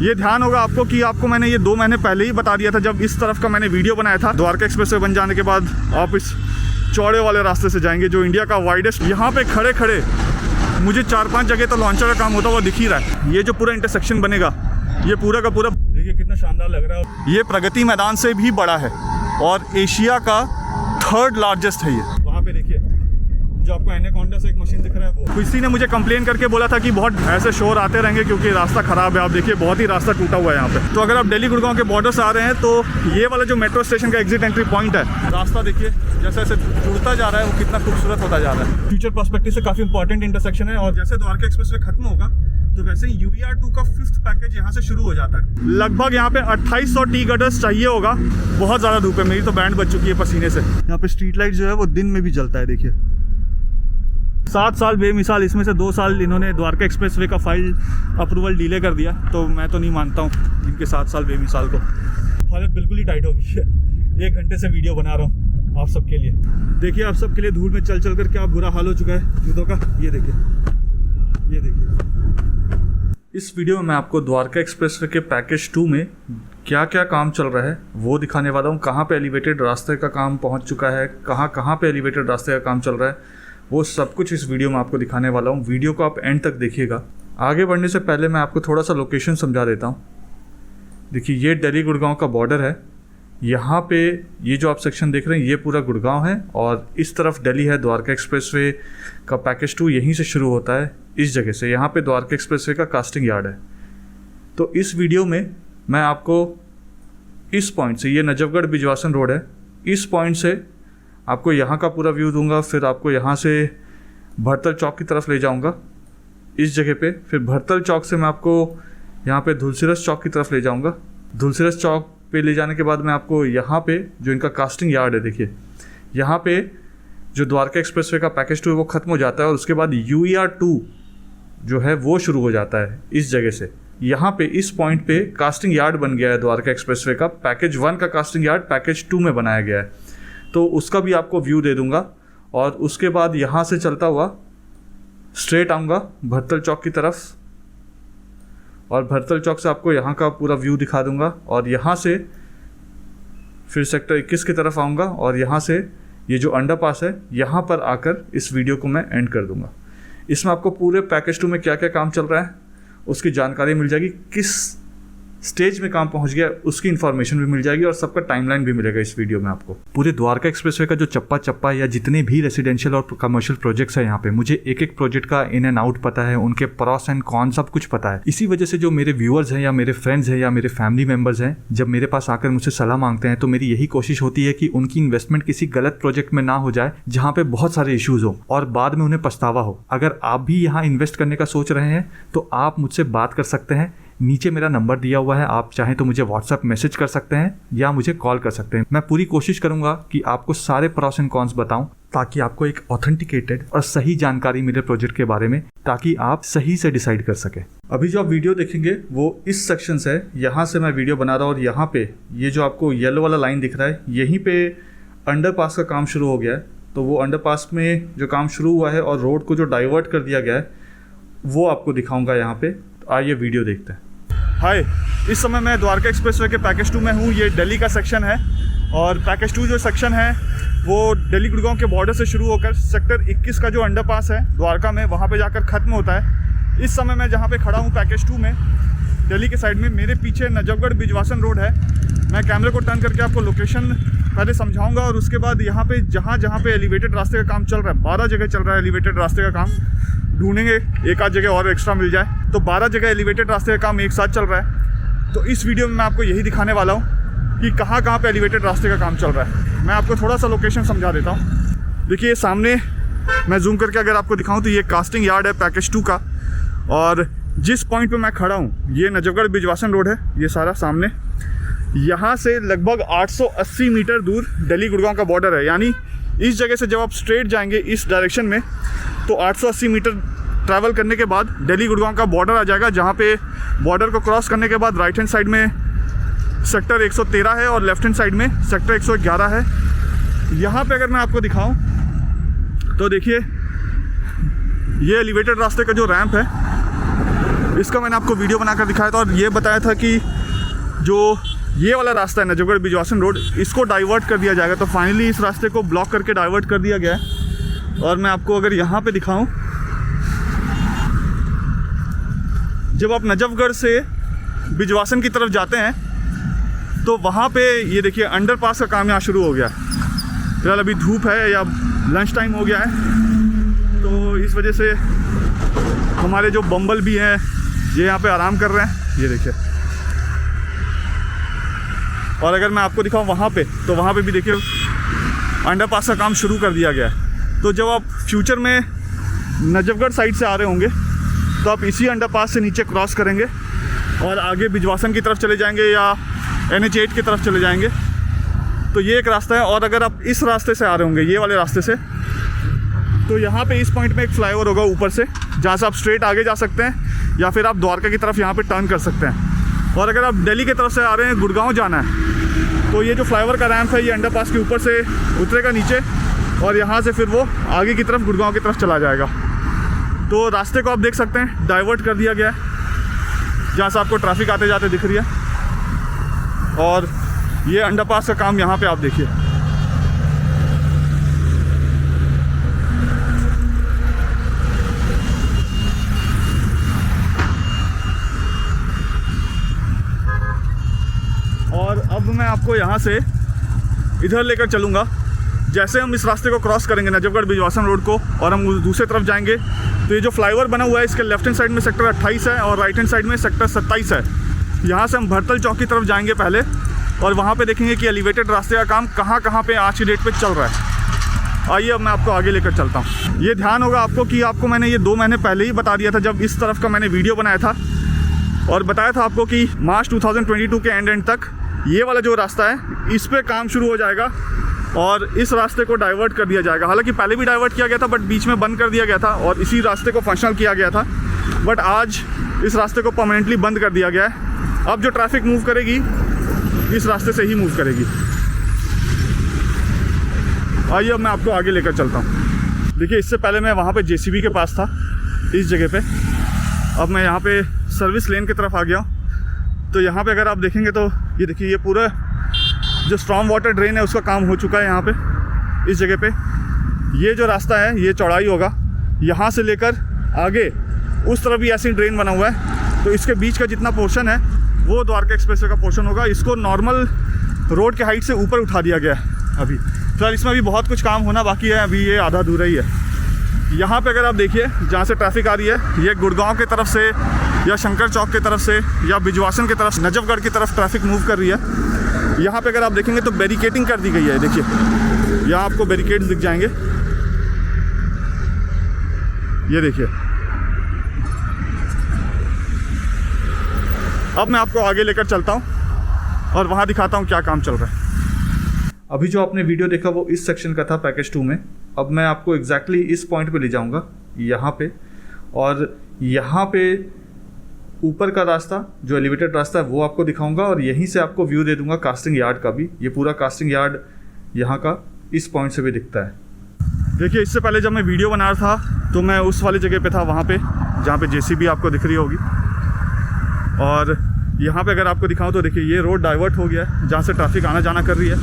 ये ध्यान होगा आपको कि आपको मैंने ये 2 महीने पहले ही बता दिया था, जब इस तरफ का मैंने वीडियो बनाया था। द्वारका एक्सप्रेसवे बन जाने के बाद आप इस चौड़े वाले रास्ते से जाएंगे, जो इंडिया का वाइडेस्ट। यहाँ पे खड़े खड़े मुझे 4-5 जगह तो लॉन्चर का काम होता हुआ दिख ही रहा है। ये जो पूरा इंटरसेक्शन बनेगा, ये पूरा का पूरा देखिए कितना शानदार लग रहा है। ये प्रगति मैदान से भी बड़ा है और एशिया का 3rd लार्जेस्ट है ये। वहाँ पे देखिए जो आपको एनाकोंडा से एक मशीन दिख रहा है, वो किसी ने मुझे कंप्लेन करके बोला था कि बहुत ऐसे शोर आते रहेंगे क्योंकि रास्ता ख़राब है। आप देखिए बहुत ही रास्ता टूटा हुआ है यहाँ पे। तो अगर आप दिल्ली गुड़गांव के बॉर्डर से आ रहे हैं तो ये वाला जो मेट्रो स्टेशन का एग्जिट एंट्री पॉइंट है, रास्ता देखिए जैसे जैसे जुड़ता जा रहा है वो कितना खूबसूरत होता जा रहा है। फ्यूचर पर्सपेक्टिव से काफ़ी इंपॉर्टेंट इंटरसेक्शन है। और जैसे द्वारका एक्सप्रेसवे खत्म होगा तो वैसे ही UER2 का 5th पैकेज यहाँ से शुरू हो जाता है। लगभग यहाँ पे 2800 टी गर्डर्स चाहिए होगा। बहुत ज़्यादा धूप है, मेरी तो बैंड बच चुकी है पसीने से। यहाँ पे स्ट्रीट लाइट जो है वो दिन में भी जलता है। देखिए 7 साल बेमिसाल, इसमें से 2 साल इन्होंने द्वारका एक्सप्रेसवे का फाइल अप्रूवल डिले कर दिया। तो मैं तो नहीं मानता हूँ इनके 7 साल बेमिसाल को। हालत बिल्कुल ही टाइट हो गई है। 1 घंटे से वीडियो बना रहा हूँ आप सबके लिए। देखिए आप सबके लिए धूल में चल चल कर क्या बुरा हाल हो चुका है जूतों का। ये देखिए, ये देखिए। इस वीडियो में मैं आपको द्वारका एक्सप्रेसवे के पैकेज 2 में क्या क्या काम चल रहा है वो दिखाने वाला हूँ। कहाँ पे एलिवेटेड रास्ते का काम पहुँच चुका है, कहाँ कहाँ पे एलिवेटेड रास्ते का काम चल रहा है, वो सब कुछ इस वीडियो में आपको दिखाने वाला हूँ। वीडियो को आप एंड तक देखिएगा। आगे बढ़ने से पहले मैं आपको थोड़ा सा लोकेशन समझा देता हूँ। देखिए ये दिल्ली गुड़गांव का बॉर्डर है। यहाँ पे ये जो आप सेक्शन देख रहे हैं ये पूरा गुड़गांव है और इस तरफ दिल्ली है। द्वारका एक्सप्रेसवे का पैकेज 2 यहीं से शुरू होता है, इस जगह से। यहाँ पे द्वारका एक्सप्रेसवे का कास्टिंग यार्ड है। तो इस वीडियो में मैं आपको इस पॉइंट से, ये नजफगढ़ बिजवासन रोड है, इस पॉइंट से आपको यहाँ का पूरा व्यू दूंगा। फिर आपको यहाँ से भरतल चौक की तरफ ले जाऊँगा इस जगह पे। फिर भरतल चौक से मैं आपको यहाँ पे धुलसिरस चौक की तरफ ले जाऊँगा। धुलसिरस चौक पे ले जाने के बाद मैं आपको यहाँ पे जो इनका कास्टिंग यार्ड है, देखिए यहाँ पे जो द्वारका एक्सप्रेसवे का पैकेज 2 है वो ख़त्म हो जाता है और उसके बाद UER2 जो है वो शुरू हो जाता है इस जगह से। यहाँ पे इस पॉइंट पे कास्टिंग यार्ड बन गया है द्वारका एक्सप्रेसवे का। पैकेज 1 का कास्टिंग यार्ड पैकेज 2 में बनाया गया है, तो उसका भी आपको व्यू दे दूंगा। और उसके बाद यहाँ से चलता हुआ स्ट्रेट आऊँगा भरतल चौक की तरफ और भरतल चौक से आपको यहाँ का पूरा व्यू दिखा दूंगा। और यहाँ से फिर सेक्टर 21 की तरफ आऊँगा और यहाँ से ये जो अंडरपास है यहाँ पर आकर इस वीडियो को मैं एंड कर दूंगा। इसमें आपको पूरे पैकेज 2 में क्या क्या काम चल रहा है उसकी जानकारी मिल जाएगी, किस स्टेज में काम पहुंच गया उसकी इन्फॉर्मेशन भी मिल जाएगी और सबका टाइमलाइन भी मिलेगा इस वीडियो में आपको। पूरे द्वारका एक्सप्रेसवे का जो चप्पा चप्पा या जितने भी रेसिडेंशियल और कमर्शियल प्रोजेक्ट्स है यहाँ पे, मुझे एक एक प्रोजेक्ट का इन एंड आउट पता है, उनके प्रॉस एंड कॉन सब कुछ पता है। इसी वजह से जो मेरे व्यूअर्स हैं या मेरे फ्रेंड्स हैं या मेरे फैमिली मेम्बर्स हैं, जब मेरे पास आकर मुझसे सलाह मांगते हैं तो मेरी यही कोशिश होती है कि उनकी इन्वेस्टमेंट किसी गलत प्रोजेक्ट में ना हो जाए जहाँ पे बहुत सारे इश्यूज हो और बाद में उन्हें पछतावा हो। अगर आप भी यहाँ इन्वेस्ट करने का सोच रहे हैं तो आप मुझसे बात कर सकते हैं। नीचे मेरा नंबर दिया हुआ है, आप चाहें तो मुझे व्हाट्सएप मैसेज कर सकते हैं या मुझे कॉल कर सकते हैं। मैं पूरी कोशिश करूंगा कि आपको सारे प्रॉस एंड कॉन्स बताऊं ताकि आपको एक ऑथेंटिकेटेड और सही जानकारी मिले प्रोजेक्ट के बारे में, ताकि आप सही से डिसाइड कर सकें। अभी जो आप वीडियो देखेंगे वो इस सेक्शन से है, यहाँ से मैं वीडियो बना रहा हूँ और यहाँ पे ये जो आपको येलो वाला लाइन दिख रहा है यहीं पे अंडरपास का काम शुरू हो गया है। तो वो अंडरपास में जो काम शुरू हुआ है और रोड को जो डाइवर्ट कर दिया गया है वो आपको दिखाऊंगा यहाँ पे। तो आइए वीडियो देखते हैं। हाय, इस समय मैं द्वारका एक्सप्रेसवे के पैकेज 2 में हूँ। ये दिल्ली का सेक्शन है और पैकेज 2 जो सेक्शन है वो दिल्ली गुड़गांव के बॉर्डर से शुरू होकर सेक्टर 21 का जो अंडरपास है द्वारका में, वहाँ पे जाकर ख़त्म होता है। इस समय मैं जहाँ पे खड़ा हूँ पैकेज 2 में, दिल्ली के साइड में, मेरे पीछे नजफगढ़ बिजवासन रोड है। मैं कैमरे को टर्न करके आपको लोकेशन पहले समझाऊंगा और उसके बाद यहाँ पे जहाँ पे एलिवेटेड रास्ते का काम चल रहा है, 12 जगह चल रहा है एलिवेटेड रास्ते का काम। ढूंढेंगे एक आध जगह और एक्स्ट्रा मिल जाए, तो 12 जगह एलिवेटेड रास्ते का काम एक साथ चल रहा है। तो इस वीडियो में मैं आपको यही दिखाने वाला हूँ कि कहाँ कहाँ पे एलिवेटेड रास्ते का काम चल रहा है। मैं आपको थोड़ा सा लोकेशन समझा देता हूँ। देखिए सामने मैं जूम करके अगर आपको दिखाऊँ तो ये कास्टिंग यार्ड है पैकेज 2 का, और जिस पॉइंट पे मैं खड़ा हूँ ये नजफगढ़ बिजवासन रोड है, ये सारा सामने। यहाँ से लगभग 880 मीटर दूर दिल्ली गुड़गांव का बॉर्डर है। यानी इस जगह से जब आप स्ट्रेट जाएंगे इस डायरेक्शन में तो 880 मीटर ट्रैवल करने के बाद दिल्ली गुड़गांव का बॉर्डर आ जाएगा, जहाँ पे बॉर्डर को क्रॉस करने के बाद राइट हैंड साइड में सेक्टर 113 है और लेफ्ट हैंड साइड में सेक्टर 111 है। यहाँ पे अगर मैं आपको दिखाऊं तो देखिए ये एलिवेटेड रास्ते का जो रैंप है, इसका मैंने आपको वीडियो बनाकर दिखाया था और ये बताया था कि जो ये वाला रास्ता है नजफगढ़ बिजवासन रोड, इसको डाइवर्ट कर दिया जाएगा। तो फाइनली इस रास्ते को ब्लॉक करके डाइवर्ट कर दिया गया है। और मैं आपको अगर यहाँ पे दिखाऊं, जब आप नजफगढ़ से बिजवासन की तरफ जाते हैं तो वहाँ पे ये देखिए अंडरपास का काम यहाँ शुरू हो गया है। फिलहाल अभी धूप है या लंच टाइम हो गया है, तो इस वजह से हमारे जो बम्बल भी हैं ये यहाँ पे आराम कर रहे हैं, ये देखिए। और अगर मैं आपको दिखाऊं वहाँ पे, तो वहाँ पे भी देखिए अंडरपास का काम शुरू कर दिया गया है। तो जब आप फ्यूचर में नजफगढ़ साइड से आ रहे होंगे तो आप इसी अंडरपास से नीचे क्रॉस करेंगे और आगे बिजवासन की तरफ चले जाएंगे या NH8 की तरफ चले जाएंगे। तो ये एक रास्ता है। और अगर आप इस रास्ते से आ रहे होंगे, ये वाले रास्ते से, तो यहाँ पे इस पॉइंट में एक फ्लाईओवर होगा ऊपर से, जहाँ से आप स्ट्रेट आगे जा सकते हैं या फिर आप द्वारका की तरफ यहाँ पे टर्न कर सकते हैं। और अगर आप दिल्ली की तरफ से आ रहे हैं, गुड़गांव जाना है, तो ये जो फ्लाईओवर का रैंप है ये अंडरपास के ऊपर से उतरेगा नीचे और यहाँ से फिर वो आगे की तरफ गुड़गांव की तरफ चला जाएगा। तो रास्ते को आप देख सकते हैं डाइवर्ट कर दिया गया है, जहाँ से आपको ट्रैफिक आते जाते दिख रही है। और ये अंडरपास का काम यहाँ पे आप देखिए। और अब मैं आपको यहाँ से इधर लेकर चलूँगा। जैसे हम इस रास्ते को क्रॉस करेंगे नजफगढ़ बिजवासन रोड को और हम दूसरे तरफ जाएंगे, तो ये जो फ्लाईओवर बना हुआ है इसके लेफ्ट हैंड साइड में सेक्टर 28 है और राइट हैंड साइड में सेक्टर 27 है। यहाँ से हम भरतल चौक की तरफ जाएंगे पहले और वहाँ पे देखेंगे कि एलिवेटेड रास्ते का काम कहाँ पे आज की डेट पे चल रहा है। आइए अब मैं आपको आगे लेकर चलता हूँ। ये ध्यान होगा आपको कि आपको मैंने ये 2 महीने पहले ही बता दिया था जब इस तरफ का मैंने वीडियो बनाया था, और बताया था आपको कि मार्च 2022 के एंड तक ये वाला जो रास्ता है इस पर काम शुरू हो जाएगा और इस रास्ते को डाइवर्ट कर दिया जाएगा। हालांकि पहले भी डाइवर्ट किया गया था बट बीच में बंद कर दिया गया था और इसी रास्ते को फंक्शनल किया गया था, बट आज इस रास्ते को परमानेंटली बंद कर दिया गया है। अब जो ट्रैफिक मूव करेगी इस रास्ते से ही मूव करेगी। आइए अब मैं आपको आगे लेकर चलता हूँ। देखिए इससे पहले मैं वहाँ पे JCB के पास था इस जगह पे, अब मैं यहाँ पे सर्विस लेन की तरफ आ गया हूँ। तो यहाँ पे अगर आप देखेंगे तो ये देखिए ये पूरा जो स्टॉर्म वाटर ड्रेन है उसका काम हो चुका है यहाँ पे इस जगह पे। ये जो रास्ता है ये चौड़ाई होगा, यहाँ से लेकर आगे उस तरफ भी ऐसी ड्रेन बना हुआ है। तो इसके बीच का जितना पोर्शन है वो द्वारका एक्सप्रेसवे का पोर्शन होगा। इसको नॉर्मल रोड के हाइट से ऊपर उठा दिया गया है अभी। फिलहाल इसमें अभी बहुत कुछ काम होना बाकी है, अभी ये आधा अधूरा ही है। यहाँ पे अगर आप देखिए जहाँ से ट्रैफिक आ रही है ये गुड़गांव की तरफ से या शंकर चौक की तरफ से या बिजवासन की तरफ नजफगढ़ की तरफ ट्रैफिक मूव कर रही है। यहाँ पे अगर आप देखेंगे तो बैरिकेडिंग कर दी गई है। देखिए यहाँ आपको बैरिकेड्स दिख जाएंगे, ये देखिए। अब मैं आपको आगे लेकर चलता हूँ और वहाँ दिखाता हूँ क्या काम चल रहा है। अभी जो आपने वीडियो देखा वो इस सेक्शन का था पैकेज 2 में। अब मैं आपको एग्जैक्टली इस पॉइंट पे ले जाऊँगा यहाँ पे, और यहाँ पे ऊपर का रास्ता जो एलिवेटेड रास्ता है वो आपको दिखाऊंगा और यहीं से आपको व्यू दे दूंगा कास्टिंग यार्ड का भी। ये पूरा कास्टिंग यार्ड यहाँ का इस पॉइंट से भी दिखता है। देखिए इससे पहले जब मैं वीडियो बना रहा था तो मैं उस वाली जगह पे था, वहाँ पे जहाँ पे JCB आपको दिख रही होगी। और यहाँ पे अगर आपको दिखाऊं तो देखिए ये रोड डाइवर्ट हो गया है जहाँ से ट्रैफिक आना जाना कर रही है।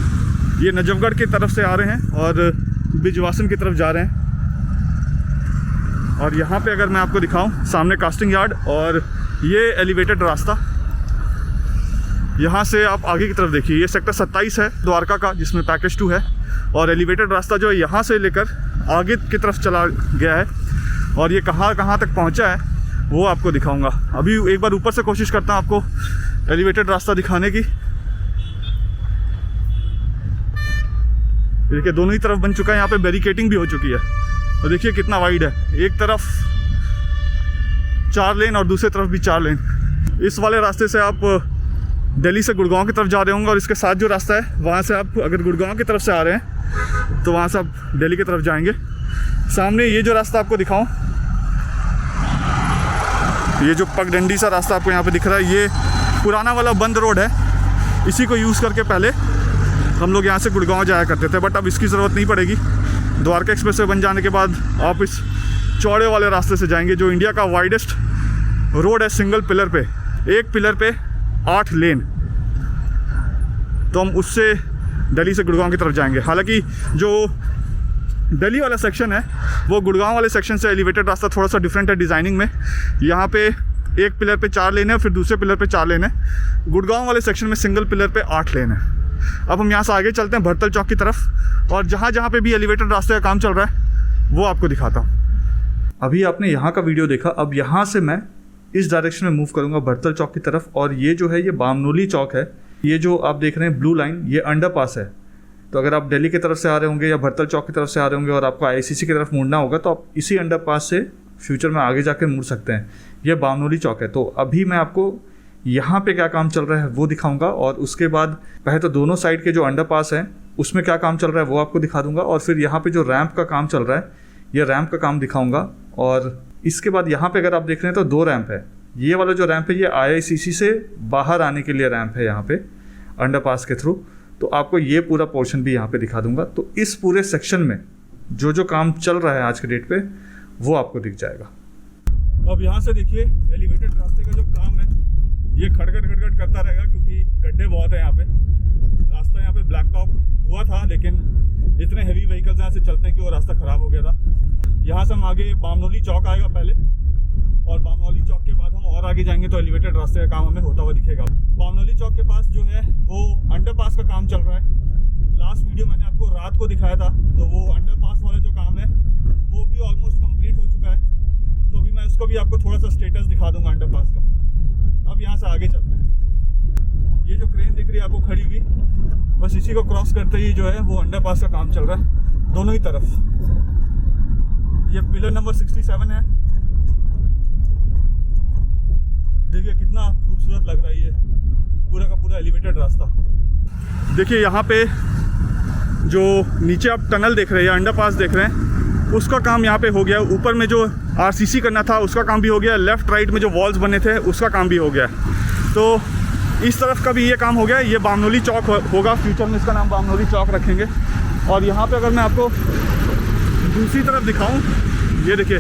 ये नजफगढ़ की तरफ से आ रहे हैं और बिजवासन की तरफ जा रहे हैं। और यहाँ पे अगर मैं आपको दिखाऊं सामने कास्टिंग यार्ड और ये एलिवेटेड रास्ता, यहाँ से आप आगे की तरफ देखिए ये सेक्टर 27 है द्वारका का जिसमें पैकेज 2 है, और एलिवेटेड रास्ता जो है यहाँ से लेकर आगे की तरफ चला गया है। और ये कहाँ तक पहुँचा है वो आपको दिखाऊंगा। अभी एक बार ऊपर से कोशिश करता हूँ आपको एलिवेटेड रास्ता दिखाने की। देखिए दोनों ही तरफ बन चुका है, यहाँ पे बैरिकेडिंग भी हो चुकी है। और देखिए कितना वाइड है, एक तरफ 4 लेन और दूसरी तरफ भी 4 लेन। इस वाले रास्ते से आप दिल्ली से गुड़गांव की तरफ जा रहे होंगे और इसके साथ जो रास्ता है वहाँ से आप अगर गुड़गांव की तरफ से आ रहे हैं तो वहाँ से आप दिल्ली की तरफ जाएंगे। सामने ये जो रास्ता आपको दिखाऊं, ये जो पगडंडी सा रास्ता आपको यहाँ पे दिख रहा है ये पुराना वाला बंद रोड है। इसी को यूज़ करके पहले हम लोग यहाँ से गुड़गांव जाया करते थे, बट अब इसकी ज़रूरत नहीं पड़ेगी। द्वारका एक्सप्रेसवे बन जाने के बाद आप इस चौड़े वाले रास्ते से जाएंगे जो इंडिया का वाइडेस्ट रोड है सिंगल पिलर पे, एक पिलर पे 8 लेन। तो हम उससे दिल्ली से गुड़गांव की तरफ जाएंगे। हालांकि जो दिल्ली वाला सेक्शन है वो गुड़गांव वाले सेक्शन से एलिवेटेड रास्ता थोड़ा सा डिफरेंट है डिज़ाइनिंग में। यहाँ पे एक पिलर पे 4 लेन है, फिर दूसरे पिलर पे 4 लेन है। गुड़गांव वाले सेक्शन में सिंगल पिलर पे 8 लेन है। अब हम यहाँ से आगे चलते हैं भरतल चौक की तरफ, और जहाँ जहाँ पे भी एलिवेटेड रास्ते का काम चल रहा है वो आपको दिखाता हूँ। अभी आपने यहाँ का वीडियो देखा, अब यहाँ से मैं इस डायरेक्शन में मूव करूँगा भरतल चौक की तरफ। और ये जो है ये बामनोली चौक है। ये जो आप देख रहे हैं ब्लू लाइन, ये अंडरपास है। तो अगर आप दिल्ली की तरफ से आ रहे होंगे या भरतल चौक की तरफ से आ रहे होंगे और आपको आईआईसीसी की तरफ मुड़ना होगा तो आप इसी अंडरपास से फ्यूचर में आगे जाकर मुड़ सकते हैं। ये बामनोली चौक है। तो अभी मैं आपको यहाँ पे क्या काम चल रहा है वो दिखाऊंगा, और उसके बाद पहले तो दोनों साइड के जो अंडरपास हैं उसमें क्या काम चल रहा है वो आपको दिखा दूंगा, और फिर यहाँ पे जो रैंप का काम चल रहा है ये रैंप का काम दिखाऊंगा। और इसके बाद यहाँ पे अगर आप देख रहे हैं तो 2 रैंप है। ये वाला जो रैंप है ये आईआईसीसी से बाहर आने के लिए रैंप है यहाँ पे अंडरपास के थ्रू। तो आपको ये पूरा पोर्शन भी यहाँ पे दिखा दूंगा। तो इस पूरे सेक्शन में जो जो काम चल रहा है आज के डेट पे वो आपको दिख जाएगा। अब यहाँ से देखिए एलिवेटेड रास्ते का जो काम है ये खड़खड़ करता रहेगा, क्योंकि गड्ढे बहुत है यहाँ पे। रास्ता यहाँ पे ब्लैक टॉप हुआ था, लेकिन इतने हैवी व्हीकल्स यहाँ से चलते हैं कि वो रास्ता ख़राब हो गया था। यहाँ से हम आगे बामनोली चौक आएगा पहले, और बामनोली चौक के बाद हम और आगे जाएंगे तो एलिवेटेड रास्ते का काम हमें होता हुआ दिखेगा। बामनोली चौक के पास जो है वो अंडरपास का काम चल रहा है। लास्ट वीडियो मैंने आपको रात को दिखाया था, तो वो अंडरपास वाला जो काम है वो भी ऑलमोस्ट कंप्लीट हो चुका है। तो अभी मैं उसको भी आपको थोड़ा सा स्टेटस दिखा दूंगा अंडरपास का। अब यहाँ से आगे चलते हैं। ये जो क्रेन दिख रही है आपको खड़ी हुई, बस इसी को क्रॉस करते ही जो है वो अंडरपास का काम चल रहा है दोनों ही तरफ। ये पिलर नंबर 67 है। देखिए कितना खूबसूरत लग रहा है ये पूरा का पूरा एलिवेटेड रास्ता। देखिए यहाँ पे जो नीचे आप टनल देख रहे हैं या अंडरपास देख रहे हैं उसका काम यहाँ पे हो गया। ऊपर में जो आरसीसी करना था उसका काम भी हो गया। लेफ्ट राइट में जो वॉल्स बने थे उसका काम भी हो गया। तो इस तरफ का भी ये काम हो गया। ये बामनोली चौक होगा, फ्यूचर में इसका नाम बामनोली चौक रखेंगे। और यहाँ पे अगर मैं आपको दूसरी तरफ दिखाऊं, ये देखिए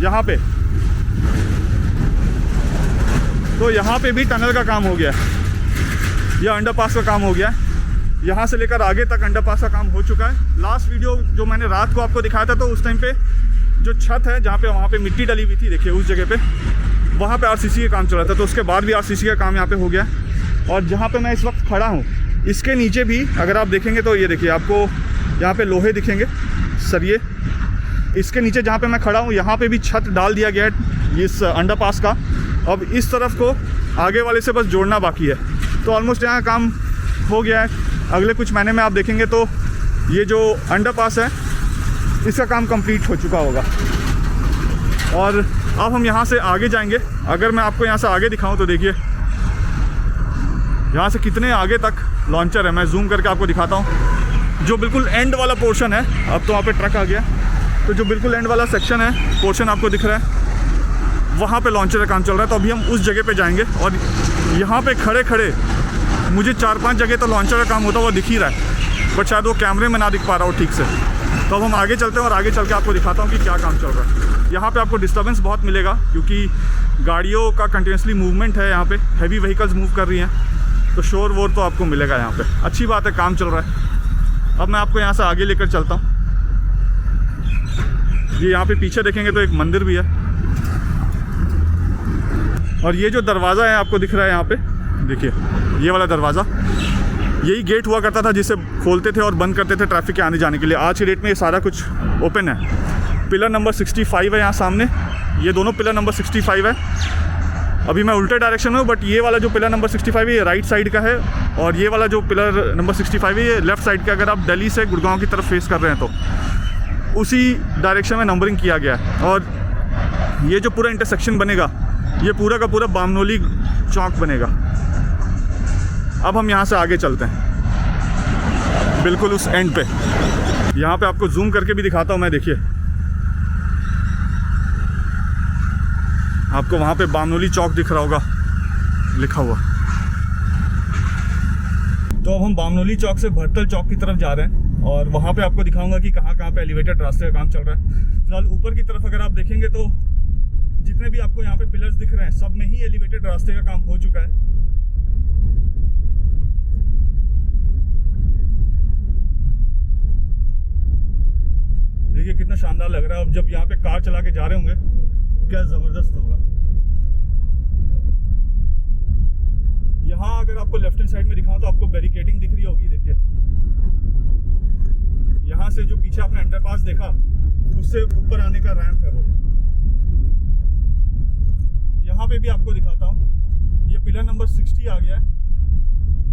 यहाँ पे, तो यहाँ पे भी टनल का काम हो गया। यह अंडरपास का काम हो गया। यहाँ से लेकर आगे तक अंडरपास का काम हो चुका है। लास्ट वीडियो जो मैंने रात को आपको दिखाया था तो उस टाइम पे जो छत है जहाँ पे वहाँ पे मिट्टी डली हुई थी, देखिए उस जगह पे वहाँ पे आरसीसी का काम चल रहा था। तो उसके बाद भी आरसीसी का काम यहाँ पे हो गया। और जहाँ पे मैं इस वक्त खड़ा हूँ इसके नीचे भी अगर आप देखेंगे तो ये देखिए आपको यहाँ पे लोहे दिखेंगे, सरिये। इसके नीचे जहाँ पे मैं खड़ा हूँ यहाँ पे भी छत डाल दिया गया है इस अंडरपास का। अब इस तरफ को आगे वाले से बस जोड़ना बाकी है। तो ऑलमोस्ट यहाँ काम हो गया है। अगले कुछ महीने में आप देखेंगे तो ये जो अंडरपास है इसका काम कंप्लीट हो चुका होगा। और अब हम यहाँ से आगे जाएंगे। अगर मैं आपको यहाँ से आगे दिखाऊं तो देखिए यहाँ से कितने आगे तक लॉन्चर है। मैं जूम करके आपको दिखाता हूँ। जो बिल्कुल एंड वाला पोर्शन है, अब तो वहाँ पे ट्रक आ गया, तो जो बिल्कुल एंड वाला सेक्शन है, पोर्शन आपको दिख रहा है, वहाँ पे लॉन्चर का काम चल रहा है। तो अभी हम उस जगह पे जाएंगे। और यहाँ पे खड़े खड़े मुझे 4-5 जगह तो लॉन्चर का काम होता हुआ दिख ही रहा है, बट शायद वो कैमरे में ना दिख पा रहा हो ठीक से। तो अब हम आगे चलते हैं और आगे चल के आपको दिखाता हूँ कि क्या काम चल रहा है। यहाँ पे आपको डिस्टर्बेंस बहुत मिलेगा क्योंकि गाड़ियों का कंटिन्यूसली मूवमेंट है। यहाँ पे हैवी व्हीकल्स मूव कर रही हैं, तो शोर वोर तो आपको मिलेगा यहाँ पे। अच्छी बात है, काम चल रहा है। अब मैं आपको यहाँ से आगे लेकर चलता हूँ। ये यहाँ पे पीछे देखेंगे तो एक मंदिर भी है। और ये जो दरवाज़ा है आपको दिख रहा है यहाँ पे, देखिए ये वाला दरवाज़ा, यही गेट हुआ करता था जिसे खोलते थे और बंद करते थे ट्रैफिक के आने जाने के लिए। आज की डेट में ये सारा कुछ ओपन है। पिलर नंबर 65 है यहाँ सामने। ये दोनों पिलर नंबर 65 है। अभी मैं उल्टे डायरेक्शन में हूँ, बट ये वाला जो पिलर नंबर 65 है ये राइट साइड का है, और ये वाला जो पिलर नंबर 65 है ये लेफ़्ट साइड का। अगर आप दिल्ली से गुड़गांव की तरफ फेस कर रहे हैं तो उसी डायरेक्शन में नंबरिंग किया गया है। और ये जो पूरा इंटरसेक्शन बनेगा ये पूरा का पूरा बामनोली चौक बनेगा। अब हम यहाँ से आगे चलते हैं बिल्कुल उस एंड पे। यहाँ पे आपको जूम करके भी दिखाता हूँ मैं। देखिए आपको वहाँ पे बामनोली चौक दिख रहा होगा लिखा हुआ। तो अब हम बामनोली चौक से भरतल चौक की तरफ जा रहे हैं और वहाँ पे आपको दिखाऊंगा कि कहाँ कहाँ पे एलिवेटेड रास्ते का काम चल रहा है। फिलहाल ऊपर की तरफ अगर आप देखेंगे तो जितने भी आपको यहाँ पे पिलर्स दिख रहे हैं सब में ही एलिवेटेड रास्ते का काम हो चुका है। देखिए कितना शानदार लग रहा है। अब जब यहाँ पे कार चला के जा रहे होंगे क्या जबरदस्त होगा। यहाँ अगर आपको लेफ्ट हैंड साइड में दिखाऊं तो आपको बैरिकेडिंग दिख रही होगी। देखिए यहाँ से जो पीछे आपने अंडरपास देखा उससे ऊपर आने का रैंप है वो। यहाँ पे भी आपको दिखाता हूँ, ये पिलर नंबर 60 आ गया है।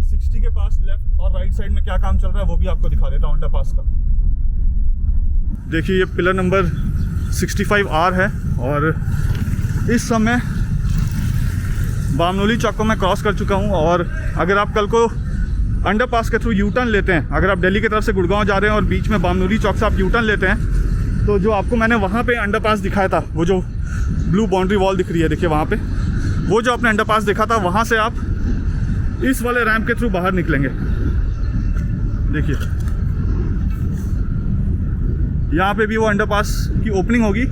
60 के पास लेफ्ट और राइट साइड में क्या काम चल रहा है वो भी आपको दिखा देता हूँ अंडरपास का। देखिए ये पिलर नंबर 65R है और इस समय बामनोली चौक को मैं क्रॉस कर चुका हूँ। और अगर आप कल को अंडरपास के थ्रू यू टर्न लेते हैं, अगर आप दिल्ली की तरफ से गुड़गांव जा रहे हैं और बीच में बामनोली चौक से आप यू टर्न लेते हैं, तो जो आपको मैंने वहाँ पे अंडरपास दिखाया था, वो जो ब्लू बाउंड्री वॉल दिख रही है देखिए वहाँ पे, वो जो आपने अंडरपास देखा था वहाँ से आप इस वाले रैंप के थ्रू बाहर निकलेंगे। देखिए यहाँ पे भी वो अंडरपास की ओपनिंग होगी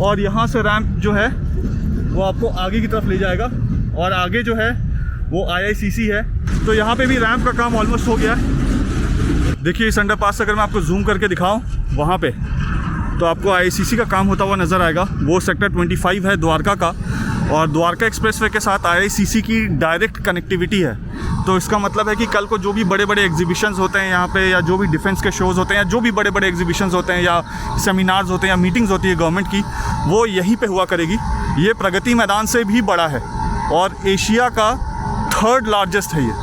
और यहाँ से रैंप जो है वो आपको आगे की तरफ ले जाएगा और आगे जो है वो IICC है। तो यहाँ पे भी रैंप का काम ऑलमोस्ट हो गया है। देखिए इस अंडरपास से अगर मैं आपको जूम करके दिखाऊं वहाँ पे, तो आपको IICC का काम होता हुआ नज़र आएगा। वो सेक्टर 25 है द्वारका का और द्वारका एक्सप्रेसवे के साथ IICC की डायरेक्ट कनेक्टिविटी है। तो इसका मतलब है कि कल को जो भी बड़े बड़े एग्जीबिशंस होते हैं यहाँ पे, या जो भी डिफेंस के शोज़ होते हैं, या जो भी बड़े बड़े एग्जीबिशंस होते हैं, या सेमिनार्स होते हैं, या मीटिंग्स होती है गवर्नमेंट की, वो यहीं पे हुआ करेगी। ये प्रगति मैदान से भी बड़ा है और एशिया का 3rd लार्जेस्ट है ये।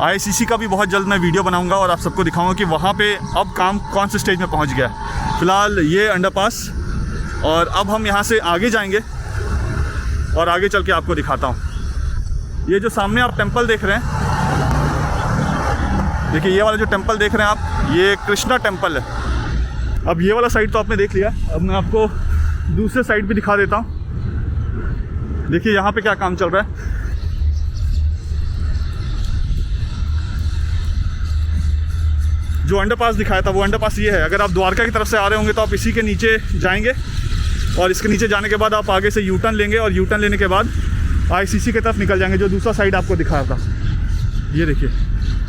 IICC का भी बहुत जल्द मैं वीडियो बनाऊंगा और आप सबको दिखाऊंगा कि वहाँ पे अब काम कौन से स्टेज में पहुँच गया है। फ़िलहाल ये अंडरपास, और अब हम यहाँ से आगे जाएंगे और आगे चल के आपको दिखाता हूँ। ये जो सामने आप टेंपल देख रहे हैं, देखिए ये वाला जो टेंपल देख रहे हैं आप, ये कृष्णा टेंपल है। अब ये वाला साइड तो आपने देख लिया, अब मैं आपको दूसरे साइड भी दिखा देता हूँ। देखिए यहाँ पे क्या काम चल रहा है। जो अंडरपास दिखाया था वो अंडरपास ये है। अगर आप द्वारका की तरफ से आ रहे होंगे तो आप इसी के नीचे जाएंगे और इसके नीचे जाने के बाद आप आगे से यू टर्न लेंगे और यू टर्न लेने के बाद IICC की तरफ निकल जाएंगे, जो दूसरा साइड आपको दिखाया था। ये देखिए,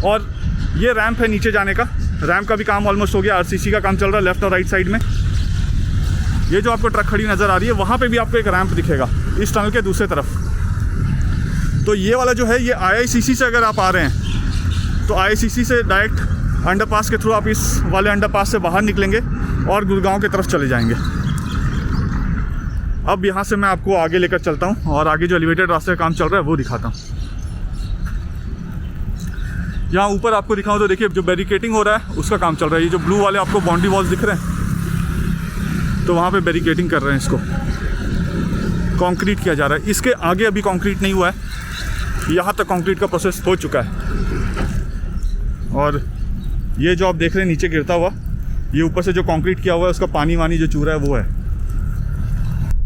और ये रैंप है नीचे जाने का। रैंप का भी काम ऑलमोस्ट हो गया। RCC का काम चल रहा है लेफ्ट और राइट साइड में। ये जो आपको ट्रक खड़ी नज़र आ रही है वहाँ पे भी आपको एक रैंप दिखेगा इस टनल के दूसरे तरफ। तो ये वाला जो है ये IICC से अगर आप आ रहे हैं तो IICC से डायरेक्ट अंडरपास के थ्रू आप इस वाले अंडरपास से बाहर निकलेंगे और गुड़गांव की तरफ चले जाएंगे। अब यहाँ से मैं आपको आगे लेकर चलता हूँ और आगे जो एलिवेटेड रास्ते का काम चल रहा है वो दिखाता हूँ। यहाँ ऊपर आपको दिखाऊँ तो देखिए जो बैरिकेडिंग हो रहा है उसका काम चल रहा है। ये जो ब्लू वाले आपको बाउंड्री वॉल्स दिख रहे हैं, तो वहाँ पे बैरिकेडिंग कर रहे हैं, इसको कंक्रीट किया जा रहा है। इसके आगे अभी कंक्रीट नहीं हुआ है, यहाँ तक कंक्रीट का प्रोसेस हो चुका है। और ये जो आप देख रहे हैं नीचे गिरता हुआ, ये ऊपर से जो कंक्रीट किया हुआ है उसका पानी वानी जो चूरा है वो है।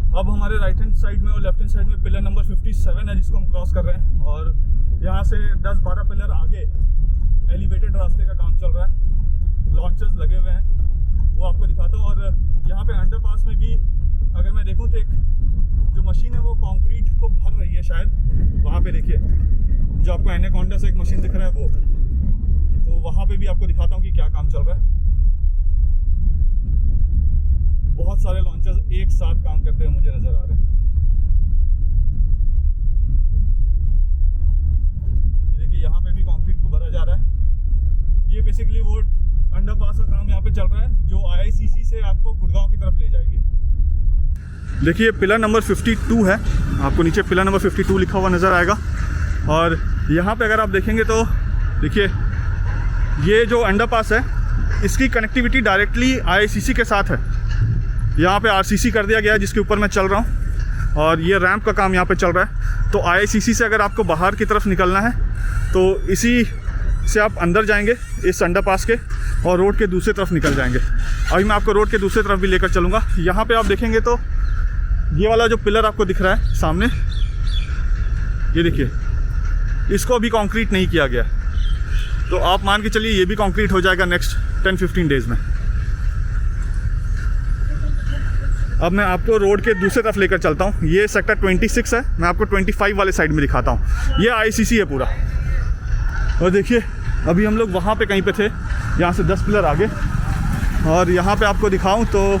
अब हमारे राइट हैंड साइड में और लेफ्ट हैंड साइड में पिलर नंबर 57 है जिसको हम क्रॉस कर रहे हैं, और यहाँ से 10-12 पिलर आगे एलिवेटेड रास्ते का काम चल रहा है। लॉन्चर्स लगे हुए हैं, वो आपको दिखाता हूँ। और यहाँ पे अंडरपास में भी अगर मैं देखूँ तो एक जो मशीन है वो कंक्रीट को भर रही है शायद। वहाँ पे देखिए जो आपको एनाकोंडा से एक मशीन दिख रहा है वो, तो वहाँ पे भी आपको दिखाता हूँ कि क्या काम चल रहा है। बहुत सारे लॉन्चर्स एक साथ काम करते हुए मुझे नज़र आ रहे हैं। ये देखिए यहाँ पे भी कंक्रीट को भरा जा रहा है। ये बेसिकली वो अंडरपास का काम यहाँ पे चल रहा है जो IICC से आपको गुड़गांव की तरफ ले जाएगी। देखिए पिलर नंबर 52 है, आपको नीचे पिलर नंबर 52 लिखा हुआ नज़र आएगा। और यहाँ पे अगर आप देखेंगे तो देखिए ये जो अंडरपास है इसकी कनेक्टिविटी डायरेक्टली IICC के साथ है। यहाँ पे RCC कर दिया गया है जिसके ऊपर मैं चल रहा हूँ, और ये रैंप का काम यहाँ पे चल रहा है। तो IICC से अगर आपको बाहर की तरफ निकलना है तो इसी से आप अंदर जाएंगे इस अंडरपास के, और रोड के दूसरी तरफ निकल जाएंगे। अभी मैं आपको रोड के दूसरी तरफ भी लेकर चलूँगा। यहाँ पे आप देखेंगे तो ये वाला जो पिलर आपको दिख रहा है सामने, ये देखिए, इसको अभी कंक्रीट नहीं किया गया, तो आप मान के चलिए ये भी कंक्रीट हो जाएगा नेक्स्ट 10-15 डेज़ में। अब मैं आपको रोड के दूसरी तरफ लेकर चलता हूँ। ये सेक्टर 26 है, मैं आपको 25 वाले साइड में दिखाता हूँ। ये ICC है पूरा। और देखिए अभी हम लोग वहाँ पे कहीं पे थे, यहाँ से 10 पिलर आगे। और यहाँ पे आपको दिखाऊं तो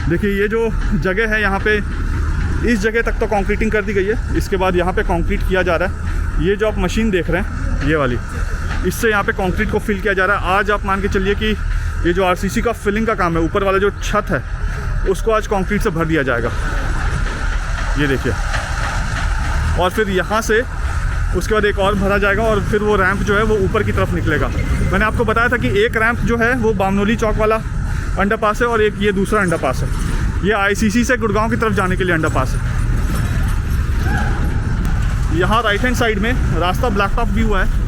देखिए ये जो जगह है यहाँ पे, इस जगह तक तो कंक्रीटिंग कर दी गई है। इसके बाद यहाँ पे कंक्रीट किया जा रहा है। ये जो आप मशीन देख रहे हैं ये वाली, इससे यहाँ पे कंक्रीट को फिल किया जा रहा है। आज आप मान के चलिए कि ये जो RCC का फिलिंग का काम है, ऊपर वाला जो छत है उसको आज कंक्रीट से भर दिया जाएगा। ये देखिए, और फिर यहाँ से उसके बाद एक और भरा जाएगा और फिर वो रैंप जो है वो ऊपर की तरफ निकलेगा। मैंने आपको बताया था कि एक रैंप जो है वो बामनोली चौक वाला अंडरपास है और एक ये दूसरा अंडरपास है। ये ICC से गुड़गांव की तरफ जाने के लिए अंडरपास है। यहाँ राइट हैंड साइड में रास्ता ब्लैक टॉप भी हुआ है।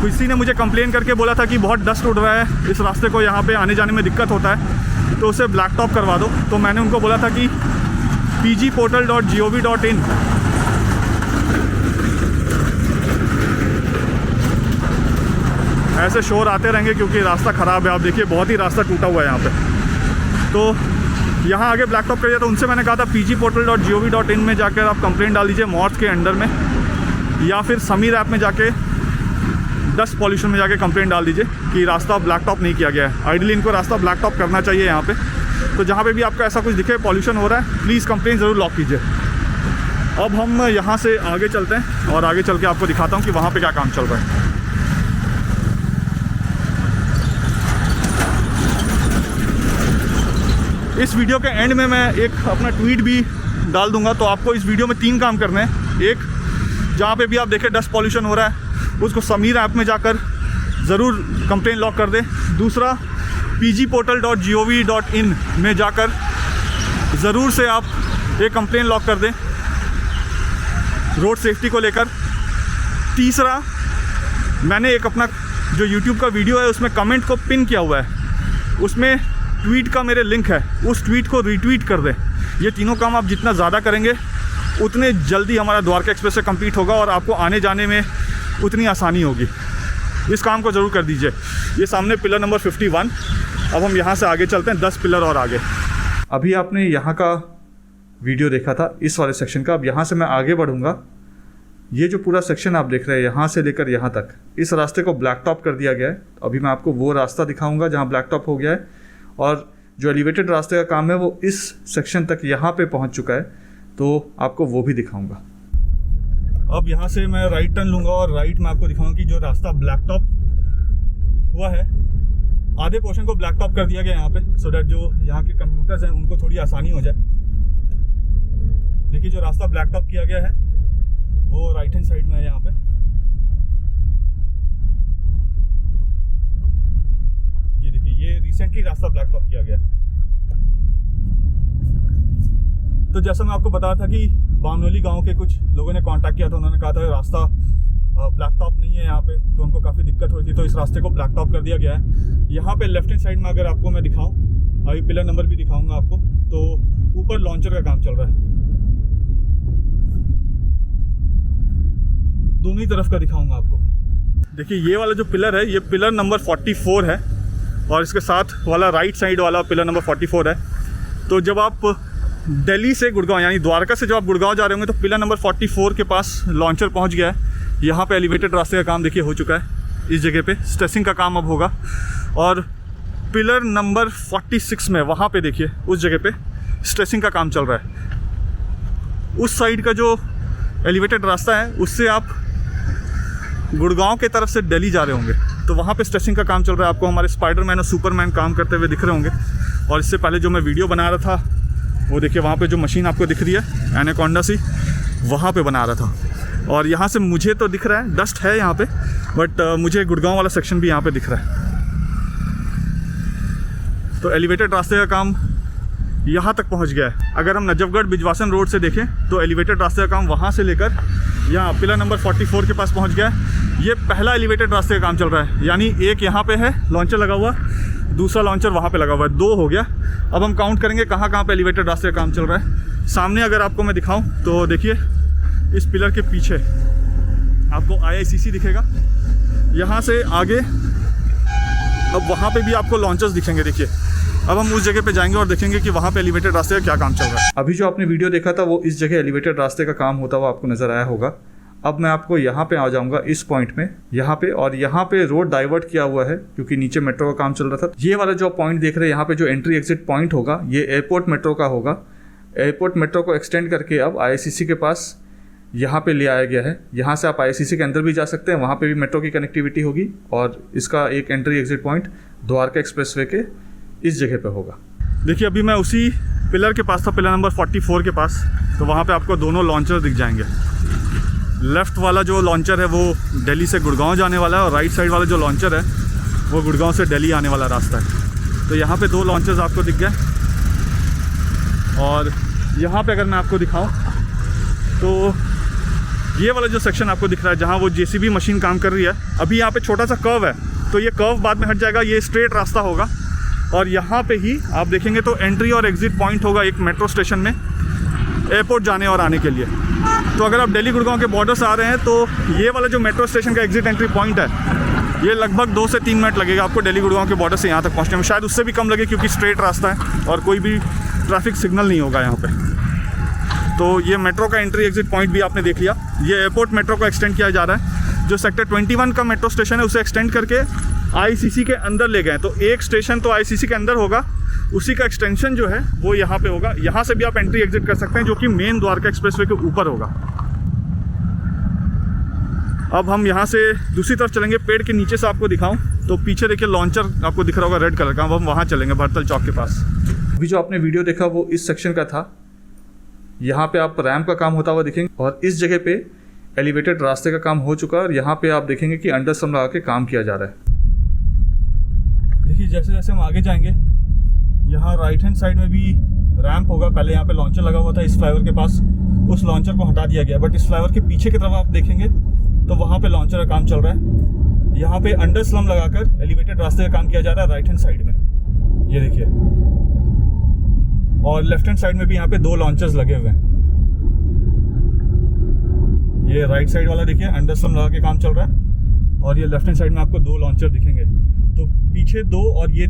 किसी ने मुझे कंप्लेन करके बोला था कि बहुत डस्ट उड़ रहा है इस रास्ते को, यहाँ पे आने जाने में दिक्कत होता है, तो उसे ब्लैक टॉप करवा दो। तो मैंने उनको बोला था कि pgportal.gov.in ऐसे शोर आते रहेंगे क्योंकि रास्ता ख़राब है। आप देखिए बहुत ही रास्ता टूटा हुआ है यहाँ पे। तो यहाँ आगे ब्लैक टॉप करिए। तो उनसे मैंने कहा था pgportal.gov.in में जाकर आप कंप्लेंट डाल दीजिए मॉर्थ के अंडर में, या फिर समीर ऐप में जाके डस्ट पॉल्यूशन में जाके कंप्लेंट डाल दीजिए कि रास्ता ब्लैक टॉप नहीं किया गया है। आइडियली इनको रास्ता ब्लैक टॉप करना चाहिए यहाँ पे। तो जहाँ पे भी आपको ऐसा कुछ दिखे पॉल्यूशन हो रहा है, प्लीज़ कंप्लेंट ज़रूर लॉक कीजिए। अब हम यहाँ से आगे चलते हैं और आगे चल के आपको दिखाता हूँ कि वहाँ पे क्या काम चल रहा है। इस वीडियो के एंड में मैं एक अपना ट्वीट भी डाल दूंगा। तो आपको इस वीडियो में 3 काम करने हैं। एक, जहाँ पे भी आप देखें डस्ट पॉल्यूशन हो रहा है उसको समीर ऐप में जाकर ज़रूर कंप्लेन लॉक कर दें। दूसरा, pgportal.gov.in में जाकर ज़रूर से आप एक कंप्लेन लॉक कर दें रोड सेफ्टी को लेकर। तीसरा, मैंने एक अपना जो YouTube का वीडियो है उसमें कमेंट को पिन किया हुआ है, उसमें ट्वीट का मेरे लिंक है, उस ट्वीट को रीट्वीट कर दें। ये तीनों काम आप जितना ज़्यादा करेंगे उतने जल्दी हमारा द्वारका एक्सप्रेस से कंप्लीट होगा और आपको आने जाने में उतनी आसानी होगी। इस काम को ज़रूर कर दीजिए। ये सामने पिलर नंबर 51। अब हम यहाँ से आगे चलते हैं 10 पिलर और आगे। अभी आपने यहाँ का वीडियो देखा था इस वाले सेक्शन का। अब यहाँ से मैं आगे बढ़ूँगा। ये जो पूरा सेक्शन आप देख रहे हैं यहाँ से लेकर यहाँ तक, इस रास्ते को ब्लैक टॉप कर दिया गया है। अभी मैं आपको वो रास्ता दिखाऊँगा जहाँ ब्लैक टॉप हो गया है, और जो एलिवेटेड रास्ते का काम है वो इस सेक्शन तक यहाँ पे पहुँच चुका है, तो आपको वो भी दिखाऊंगा। अब यहाँ से मैं राइट टर्न लूँगा और राइट में आपको दिखाऊंगा कि जो रास्ता ब्लैक टॉप हुआ है, आधे पोर्शन को ब्लैक टॉप कर दिया गया यहाँ पे, सो डैट जो यहाँ के कम्यूटर्स हैं उनको थोड़ी आसानी हो जाए। देखिए जो रास्ता ब्लैक टॉप किया गया है वो राइट हैंड साइड में है यहाँ पे। ये देखिए, ये रिसेंटली रास्ता ब्लैक टॉप किया गया है। तो जैसा मैं आपको बता रहा था कि बामनोली गांव के कुछ लोगों ने कांटेक्ट किया था, उन्होंने कहा था रास्ता ब्लैक टॉप नहीं है यहाँ पे, तो उनको काफ़ी दिक्कत हो रही थी, तो इस रास्ते को ब्लैक टॉप कर दिया गया है। यहाँ पे लेफ्ट हैंड साइड में अगर आपको मैं दिखाऊं, अभी पिलर नंबर भी दिखाऊंगा आपको, तो ऊपर लॉन्चर का काम चल रहा है। दोनों ही तरफ का दिखाऊंगा आपको। देखिए ये वाला जो पिलर है ये पिलर नंबर 44 है, और इसके साथ वाला राइट साइड वाला पिलर नंबर 44 है। तो जब आप दिल्ली से गुड़गांव यानी द्वारका से जब आप गुड़गांव जा रहे होंगे तो पिलर नंबर 44 के पास लॉन्चर पहुंच गया है। यहाँ पे एलिवेटेड रास्ते का काम देखिए हो चुका है। इस जगह पे स्ट्रेसिंग का काम अब होगा। और पिलर नंबर 46 में वहाँ पे देखिए उस जगह पे स्ट्रेसिंग का काम चल रहा है। उस साइड का जो एलिवेटेड रास्ता है उससे आप गुड़गांव के तरफ से दिल्ली जा रहे होंगे, तो वहाँ पे स्ट्रेसिंग का काम चल रहा है। आपको हमारे स्पाइडरमैन और सुपरमैन काम करते हुए दिख रहे होंगे। और इससे पहले जो मैं वीडियो बना रहा था वो देखिए वहाँ पे जो मशीन आपको दिख रही है एनाकोंडा सी, वहाँ पे बना रहा था। और यहाँ से मुझे तो दिख रहा है डस्ट है यहाँ पे, बट मुझे गुड़गांव वाला सेक्शन भी यहाँ पे दिख रहा है। तो एलिवेटेड रास्ते का काम यहाँ तक पहुँच गया है। अगर हम नजफगढ़ बिजवासन रोड से देखें तो एलिवेटेड रास्ते का काम वहाँ से लेकर यहाँ पिलर नंबर 44 के पास पहुँच गया है। ये पहला एलिवेटेड रास्ते का काम चल रहा है, यानी एक यहाँ पे है लॉन्चर लगा हुआ, दूसरा लॉन्चर वहाँ पे लगा हुआ है, 2 हो गया। अब हम काउंट करेंगे कहाँ कहाँ पे एलिवेटेड रास्ते का काम चल रहा है। सामने अगर आपको मैं दिखाऊं तो देखिए इस पिलर के पीछे आपको IICC दिखेगा। यहाँ से आगे अब वहाँ पे भी आपको लॉन्चर्स दिखेंगे। देखिए अब हम उस जगह पे जाएंगे और देखेंगे कि वहाँ पे एलिवेटेड रास्ते का क्या काम चल रहा है। अभी जो आपने वीडियो देखा था वो इस जगह एलिवेटेड रास्ते का काम होता हुआ आपको नज़र आया होगा। अब मैं आपको यहाँ पे आ जाऊँगा इस पॉइंट में, यहाँ पे, और यहाँ पे रोड डाइवर्ट किया हुआ है क्योंकि नीचे मेट्रो का काम चल रहा था। ये वाला जो पॉइंट देख रहे हैं यहाँ पे जो एंट्री एग्जिट पॉइंट होगा ये एयरपोर्ट मेट्रो का होगा। एयरपोर्ट मेट्रो को एक्सटेंड करके अब IICC के पास यहाँ पे ले आया गया है। यहाँ से आप IICC के अंदर भी जा सकते हैं, वहाँ पे भी मेट्रो की कनेक्टिविटी होगी और इसका एक entry exit point Dwarka expressway के इस जगह पे होगा। देखिए अभी मैं उसी पिलर के पास था, पिलर नंबर 44 के पास। तो वहाँ पे आपको दोनों लॉन्चर दिख जाएंगे। लेफ़्ट वाला जो लॉन्चर है वो दिल्ली से गुड़गांव जाने वाला है और राइट साइड वाला जो लॉन्चर है वो गुड़गांव से दिल्ली आने वाला रास्ता है। तो यहाँ पे दो लॉन्चर्स आपको दिख गए। और यहाँ पे अगर मैं आपको दिखाऊँ तो ये वाला जो सेक्शन आपको दिख रहा है जहाँ वो JCB मशीन काम कर रही है, अभी यहाँ पे छोटा सा कर्व है तो ये कर्व बाद में हट जाएगा, ये स्ट्रेट रास्ता होगा। और यहाँ पे ही आप देखेंगे तो एंट्री और एग्ज़िट पॉइंट होगा एक मेट्रो स्टेशन में एयरपोर्ट जाने और आने के लिए। तो अगर आप दिल्ली गुड़गांव के बॉर्डर से आ रहे हैं तो ये वाला जो मेट्रो स्टेशन का एग्ज़िट एंट्री पॉइंट है ये लगभग 2 से 3 मिनट लगेगा आपको दिल्ली गुड़गांव के बॉर्डर से यहाँ तक पहुँचने में, शायद उससे भी कम लगे क्योंकि स्ट्रेट रास्ता है और कोई भी ट्रैफिक सिग्नल नहीं होगा यहाँ पर। तो ये मेट्रो का एंट्री एग्जिट पॉइंट भी आपने देख लिया। ये एयरपोर्ट मेट्रो को एक्सटेंड किया जा रहा है। जो सेक्टर 21 का मेट्रो स्टेशन है उसे एक्सटेंड करके ICC के अंदर ले गए। तो एक स्टेशन तो ICC के अंदर होगा, उसी का एक्सटेंशन जो है वो यहाँ पे होगा। यहाँ से भी आप एंट्री एग्जिट कर सकते हैं जो कि मेन द्वारका एक्सप्रेसवे के ऊपर होगा। अब हम यहाँ से दूसरी तरफ चलेंगे, पेड़ के नीचे से आपको दिखाऊं तो पीछे देखिए लॉन्चर आपको दिख रहा होगा रेड कलर का। अब हम वहाँ चलेंगे भरतल चौक के पास। अभी जो आपने वीडियो देखा वो इस सेक्शन का था। यहाँ पे आप रैम्प का काम होता हुआ दिखेंगे और इस जगह पे एलिवेटेड रास्ते का काम हो चुका है और यहाँ पे आप देखेंगे कि अंडरस्टैंड लगा के काम किया जा रहा है। देखिए जैसे जैसे हम आगे जाएंगे यहाँ राइट हैंड साइड में भी रैम्प होगा। पहले यहाँ पे लॉन्चर लगा हुआ था इस फ्लाईओवर के पास, उस लॉन्चर को हटा दिया गया, बट इस फ्लाईओवर के पीछे की तरफ आप देखेंगे तो वहाँ पे लॉन्चर का काम चल रहा है। यहाँ पे अंडर स्लम लगाकर एलिवेटेड रास्ते का काम किया जा रहा है राइट हैंड साइड में, ये देखिए। और लेफ्ट हैंड साइड में भी यहाँ पे 2 लॉन्चर्स लगे हुए हैं। ये राइट साइड वाला देखिए अंडर स्लम लगा के काम चल रहा है और ये लेफ्ट हैंड साइड में आपको 2 लॉन्चर दिखेंगे। तो पीछे 2 और ये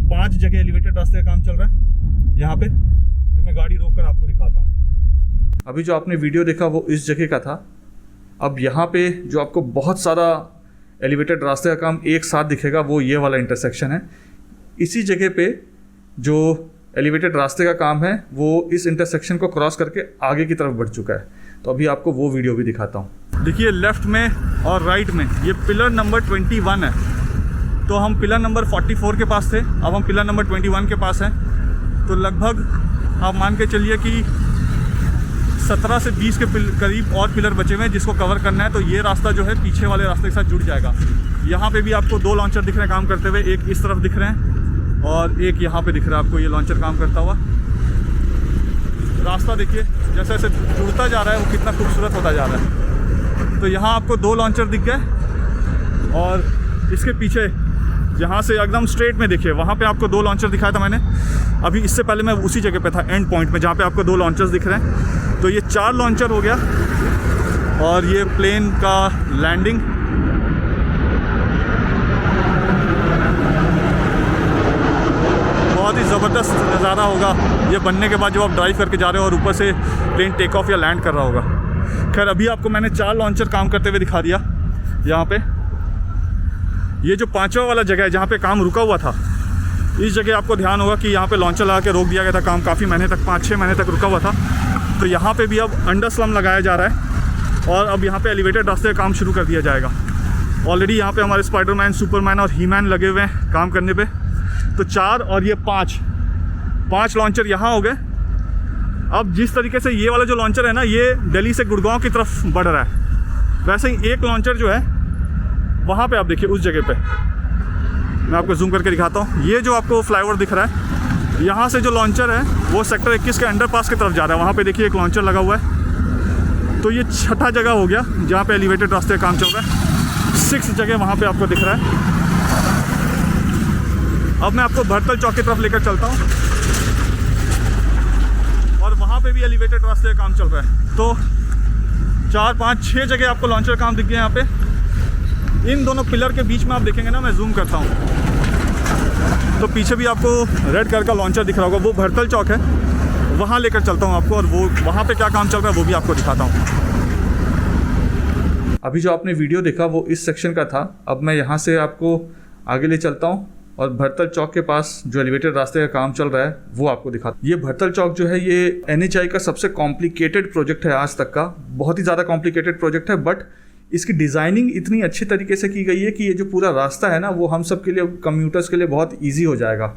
5 जगह एलिवेटेड रास्ते का काम चल रहा है। यहाँ पे मैं गाड़ी रोक कर आपको दिखाता हूँ। अभी जो आपने वीडियो देखा वो इस जगह का था। अब यहाँ पे जो आपको बहुत सारा एलिवेटेड रास्ते का काम एक साथ दिखेगा वो ये वाला इंटरसेक्शन है। इसी जगह पे जो एलिवेटेड रास्ते का काम है वो इस इंटरसेक्शन को क्रॉस करके आगे की तरफ बढ़ चुका है। तो अभी आपको वो वीडियो भी दिखाता हूँ। देखिए लेफ्ट में और राइट में ये पिलर नंबर 21 है। तो हम पिलर नंबर 44 के पास थे, अब हम पिलर नंबर 21 के पास हैं। तो लगभग आप मान के चलिए कि 17 से 20 के करीब और पिलर बचे हुए हैं जिसको कवर करना है। तो ये रास्ता जो है पीछे वाले रास्ते के साथ जुड़ जाएगा। यहाँ पे भी आपको 2 लॉन्चर दिख रहे हैं काम करते हुए, एक इस तरफ दिख रहे हैं और एक यहाँ पे दिख रहा है आपको ये लॉन्चर काम करता हुआ। रास्ता देखिए जैसे जैसे जुड़ता जा रहा है वो कितना खूबसूरत होता जा रहा है। तो यहाँ आपको 2 लॉन्चर दिख गए और इसके पीछे यहाँ से एकदम स्ट्रेट में देखिए वहाँ पे आपको 2 लॉन्चर दिखाया था मैंने। अभी इससे पहले मैं उसी जगह पे था एंड पॉइंट में जहाँ पे आपको 2 लॉन्चर्स दिख रहे हैं। तो ये 4 लॉन्चर हो गया और ये प्लेन का लैंडिंग। बहुत ही ज़बरदस्त नज़ारा होगा ये बनने के बाद जब आप ड्राइव करके जा रहे हो और ऊपर से प्लेन टेक ऑफ या लैंड कर रहा होगा। खैर अभी आपको मैंने 4 लॉन्चर काम करते हुए दिखा दिया। यहाँ पे ये जो 5वां वाला जगह है जहाँ पे काम रुका हुआ था, इस जगह आपको ध्यान होगा कि यहाँ पे लॉन्चर लगा के रोक दिया गया था। काम काफ़ी महीने तक 5-6 महीने तक रुका हुआ था। तो यहाँ पे भी अब अंडर स्लम लगाया जा रहा है और अब यहाँ पे एलिवेटेड रास्ते का काम शुरू कर दिया जाएगा। ऑलरेडी यहाँ पे हमारे स्पाइडरमैन, सुपरमैन और हीमैन लगे हुए हैं काम करने पे। तो 4 और ये 5 लॉन्चर यहाँ हो गए। अब जिस तरीके से ये वाला जो लॉन्चर है ना ये दिल्ली से गुड़गांव की तरफ बढ़ रहा है, वैसे ही एक लॉन्चर जो है वहाँ पे आप देखिए उस जगह पे मैं आपको जूम करके दिखाता हूँ। ये जो आपको फ्लाईओवर दिख रहा है यहाँ से जो लॉन्चर है वो सेक्टर 21 के अंडरपास की तरफ जा रहा है। वहाँ पे देखिए एक लॉन्चर लगा हुआ है। तो ये 6ठा जगह हो गया जहाँ पे एलिवेटेड रास्ते का काम चल रहा है। 6 जगह वहाँ पे आपको दिख रहा है। अब मैं आपको भरतल चौक की तरफ लेकर चलता हूँ और वहाँ पे भी एलिवेटेड रास्ते का काम चल रहा है। तो 4, 5, 6 जगह आपको लॉन्चर काम दिख गए यहाँ पे। इन दोनों पिलर के बीच में आप देखेंगे ना, मैं जूम करता हूँ, तो पीछे भी आपको रेड कलर का लॉन्चर दिख रहा होगा, वो भरतल चौक है, वहाँ लेकर चलता हूँ आपको और वो वहाँ पे क्या काम चल रहा है वो भी आपको दिखाता हूँ। अभी जो आपने वीडियो देखा वो इस सेक्शन का था। अब मैं यहाँ से आपको आगे ले चलता हूँ और भरतल चौक के पास जो एलिवेटेड रास्ते का काम चल रहा है वो आपको दिखाता हूँ। ये भरतल चौक जो है ये NHAI का सबसे कॉम्प्लिकेटेड प्रोजेक्ट है आज तक का, बहुत ही ज़्यादा कॉम्प्लिकेटेड प्रोजेक्ट है, बट इसकी डिज़ाइनिंग इतनी अच्छी तरीके से की गई है कि ये जो पूरा रास्ता है ना वो हम सब के लिए, कम्यूटर्स के लिए बहुत ईजी हो जाएगा।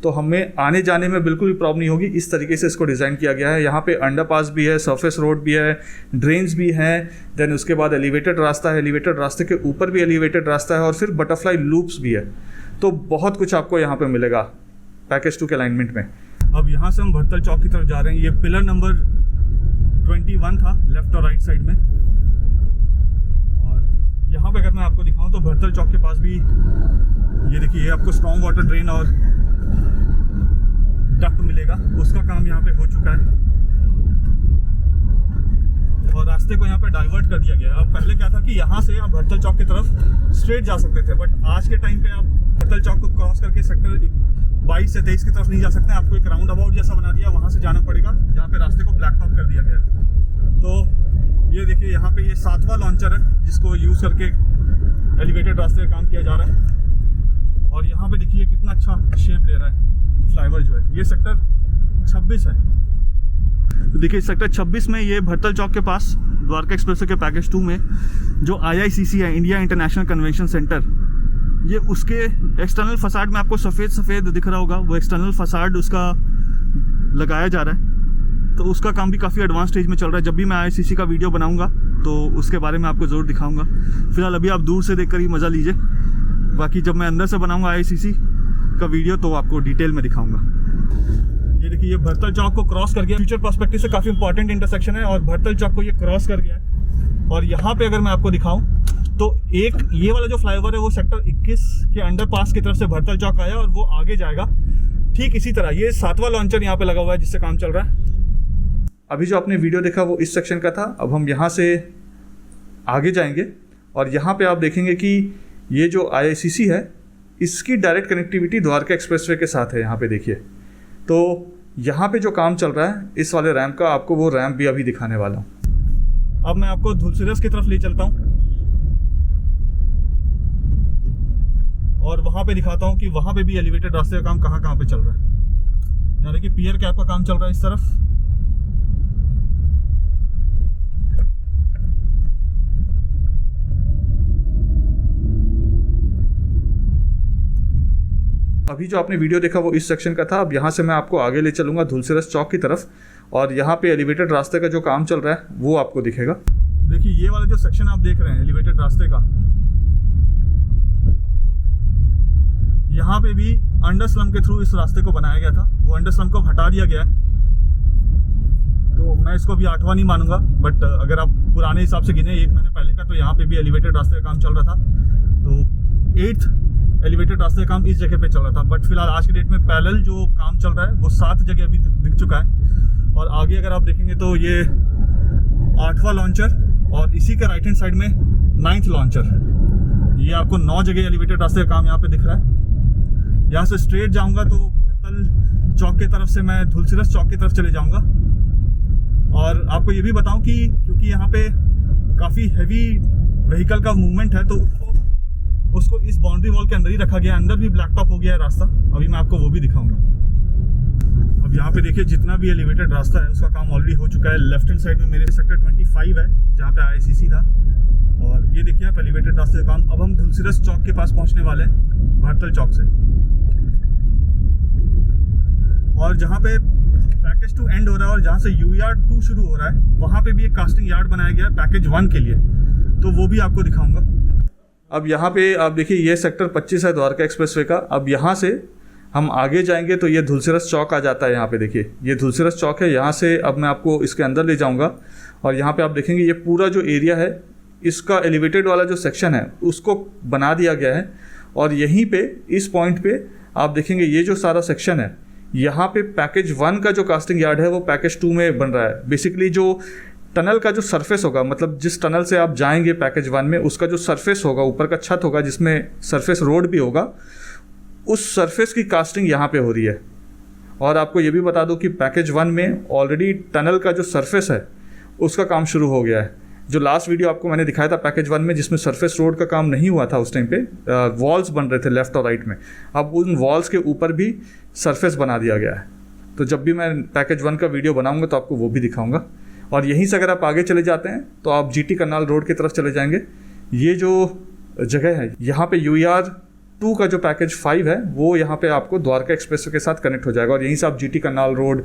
तो हमें आने जाने में बिल्कुल भी प्रॉब्लम नहीं होगी, इस तरीके से इसको डिज़ाइन किया गया है। यहाँ पे अंडरपास भी है, सरफेस रोड भी है, ड्रेन्स भी हैं, देन उसके बाद एलिवेटेड रास्ता है, एलिवेटेड रास्ते के ऊपर भी एलिवेटेड रास्ता है और फिर बटरफ्लाई लूप्स भी है। तो बहुत कुछ आपको यहाँ पे मिलेगा पैकेज 2 के अलाइनमेंट में। अब यहाँ से हम भरतल चौक की तरफ जा रहे हैं। ये पिलर नंबर 21 था लेफ्ट और राइट साइड में। और यहाँ पे अगर मैं आपको दिखाऊं तो भरतल चौक के पास भी ये देखिए, ये आपको स्ट्रॉन्ग वाटर ड्रेन और डक्ट मिलेगा, उसका काम यहाँ पे हो चुका है और रास्ते को यहाँ पे डाइवर्ट कर दिया गया है। अब पहले क्या था कि यहाँ से आप भरतल चौक की तरफ स्ट्रेट जा सकते थे, बट आज के टाइम पे आप भरतल चौक को क्रॉस करके सेक्टर 22 से 23 की तरफ नहीं जा सकते। आपको एक राउंड अबाउट जैसा बना दिया, वहाँ से जाना पड़ेगा, जहाँ पे रास्ते को ब्लैक टॉप कर दिया गया है। तो ये देखिए, यहाँ पे ये 7वां लॉन्चर है जिसको यूज़ करके एलिवेटेड रास्ते का काम किया जा रहा है। और यहाँ पे देखिए कितना अच्छा शेप ले रहा है फ्लाईओवर जो है। ये सेक्टर 26 है। तो देखिए सेक्टर 26 में ये भरतल चौक के पास द्वारका एक्सप्रेसवे के पैकेज 2 में जो IICC है, इंडिया इंटरनेशनल कन्वेंशन सेंटर, ये उसके एक्सटर्नल फसाड में आपको सफ़ेद दिख रहा होगा, वो एक्सटर्नल फसाड उसका लगाया जा रहा है। तो उसका काम भी काफ़ी एडवांस स्टेज में चल रहा है। जब भी मैं IICC का वीडियो बनाऊंगा तो उसके बारे में आपको ज़रूर दिखाऊंगा। फिलहाल अभी आप दूर से देखकर ही मज़ा लीजिए, बाकी जब मैं अंदर से बनाऊंगा IICC का वीडियो तो आपको डिटेल में दिखाऊंगा। ये देखिए, ये भरतल चौक को क्रॉस कर गया। फ्यूचर पर्सपेक्टिव से काफ़ी इंपॉर्टेंट इंटरसेक्शन है और भरतल चौक को ये क्रॉस कर गया है। और यहाँ पे अगर मैं आपको दिखाऊं तो एक ये वाला जो फ्लाईओवर है वो सेक्टर 21 के अंडरपास की तरफ से भरतल चौक आया और वो आगे जाएगा। ठीक इसी तरह ये 7वां लॉन्चर यहाँ पे लगा हुआ है जिससे काम चल रहा है। अभी जो आपने वीडियो देखा वो इस सेक्शन का था। अब हम यहाँ से आगे जाएंगे और यहाँ पे आप देखेंगे कि ये जो IICC है इसकी डायरेक्ट कनेक्टिविटी द्वारका एक्सप्रेसवे के साथ है। यहाँ पे देखिए, तो यहाँ पे जो काम चल रहा है इस वाले रैंप का, आपको वो रैंप भी अभी दिखाने वाला हूँ। अब मैं आपको धुलसिरस की तरफ ले चलता हूँ और वहाँ पे दिखाता हूँ कि वहाँ पे भी एलिवेटेड रास्ते का काम कहाँ पे चल रहा है। यानी कि पियर कैप का काम चल रहा है इस तरफ। अभी जो आपने वीडियो देखा वो इस सेक्शन का था। अब यहाँ से मैं आपको आगे ले चलूँगा धुलसिरस चौक की तरफ और यहाँ पे एलिवेटेड रास्ते का जो काम चल रहा है वो आपको दिखेगा। देखिए, ये वाला जो सेक्शन आप देख रहे हैं एलिवेटेड रास्ते का, यहाँ पे भी अंडरस्लम के थ्रू इस रास्ते को बनाया गया था। वो अंडरस्लम को हटा दिया गया है, तो मैं इसको भी 8वां नहीं मानूंगा, बट अगर आप पुराने हिसाब से गिने 1 महीने पहले का, तो यहाँ पे भी एलिवेटेड रास्ते का काम चल रहा था। तो 8th एलिवेटेड रास्ते का काम इस जगह पे चल रहा था, बट फिलहाल आज की डेट में पैरेलल जो काम चल रहा है वो 7 जगह अभी दिख चुका है। और आगे अगर आप देखेंगे तो ये 8वां लॉन्चर और इसी के राइट हैंड साइड में 9th लॉन्चर। ये आपको 9 जगह एलिवेटेड रास्ते का काम यहाँ पे दिख रहा है। यहाँ से स्ट्रेट जाऊँगा तो भरतल चौक की तरफ से मैं धुलसिरस चौक की तरफ चले जाऊँगा। और आपको ये भी बताऊँ कि क्योंकि यहाँ पे काफ़ी हैवी व्हीकल का मूवमेंट है, तो उसको इस बाउंड्री वॉल के अंदर ही रखा गया है। अंदर भी ब्लैक टॉप हो गया है रास्ता, अभी मैं आपको वो भी दिखाऊंगा। अब यहाँ पे देखिए, जितना भी एलिवेटेड रास्ता है उसका काम ऑलरेडी हो चुका है। लेफ्ट हैंड साइड में मेरे सेक्टर 25 है जहाँ पे IICC था, और ये देखिए आप एलिवेटेड रास्ते का काम। अब हम धुलसिरस चौक के पास पहुँचने वाले हैं भरतल चौक से, और जहाँ पे पैकेज 2 एंड हो रहा है और जहाँ से UER 2 शुरू हो रहा है वहाँ पे भी एक कास्टिंग यार्ड बनाया गया है पैकेज 1 के लिए, तो वो भी आपको दिखाऊंगा। अब यहाँ पे आप देखिए, ये सेक्टर 25 है द्वारका एक्सप्रेसवे का। अब यहाँ से हम आगे जाएंगे तो ये धुलसिरस चौक आ जाता है। यहाँ पे देखिए, ये धुलसिरस चौक है। यहाँ से अब मैं आपको इसके अंदर ले जाऊँगा और यहाँ पे आप देखेंगे ये पूरा जो एरिया है इसका एलिवेटेड वाला जो सेक्शन है उसको बना दिया गया है। और यहीं पे इस पॉइंट पे आप देखेंगे ये जो सारा सेक्शन है, यहाँ पे पैकेज 1 का जो कास्टिंग यार्ड है वो पैकेज 2 में बन रहा है। बेसिकली जो टनल का जो सरफेस होगा, मतलब जिस टनल से आप जाएंगे पैकेज 1 में, उसका जो सरफेस होगा, ऊपर का छत होगा जिसमें सरफेस रोड भी होगा, उस सरफेस की कास्टिंग यहाँ पे हो रही है। और आपको ये भी बता दूं कि पैकेज 1 में ऑलरेडी टनल का जो सरफेस है उसका काम शुरू हो गया है। जो लास्ट वीडियो आपको मैंने दिखाया था पैकेज 1 में, जिसमें सरफेस रोड का काम नहीं हुआ था उस टाइम पे, वॉल्स बन रहे थे लेफ्ट और राइट में, अब उन वॉल्स के ऊपर भी सरफेस बना दिया गया है। तो जब भी मैं पैकेज 1 का वीडियो बनाऊंगा तो आपको वो भी दिखाऊंगा। और यहीं से अगर आप आगे चले जाते हैं तो आप जीटी करनाल रोड की तरफ चले जाएंगे। ये जो जगह है यहाँ पे UER 2 का जो पैकेज 5 है वो यहाँ पे आपको द्वारका एक्सप्रेस के साथ कनेक्ट हो जाएगा। और यहीं से आप जीटी करनाल रोड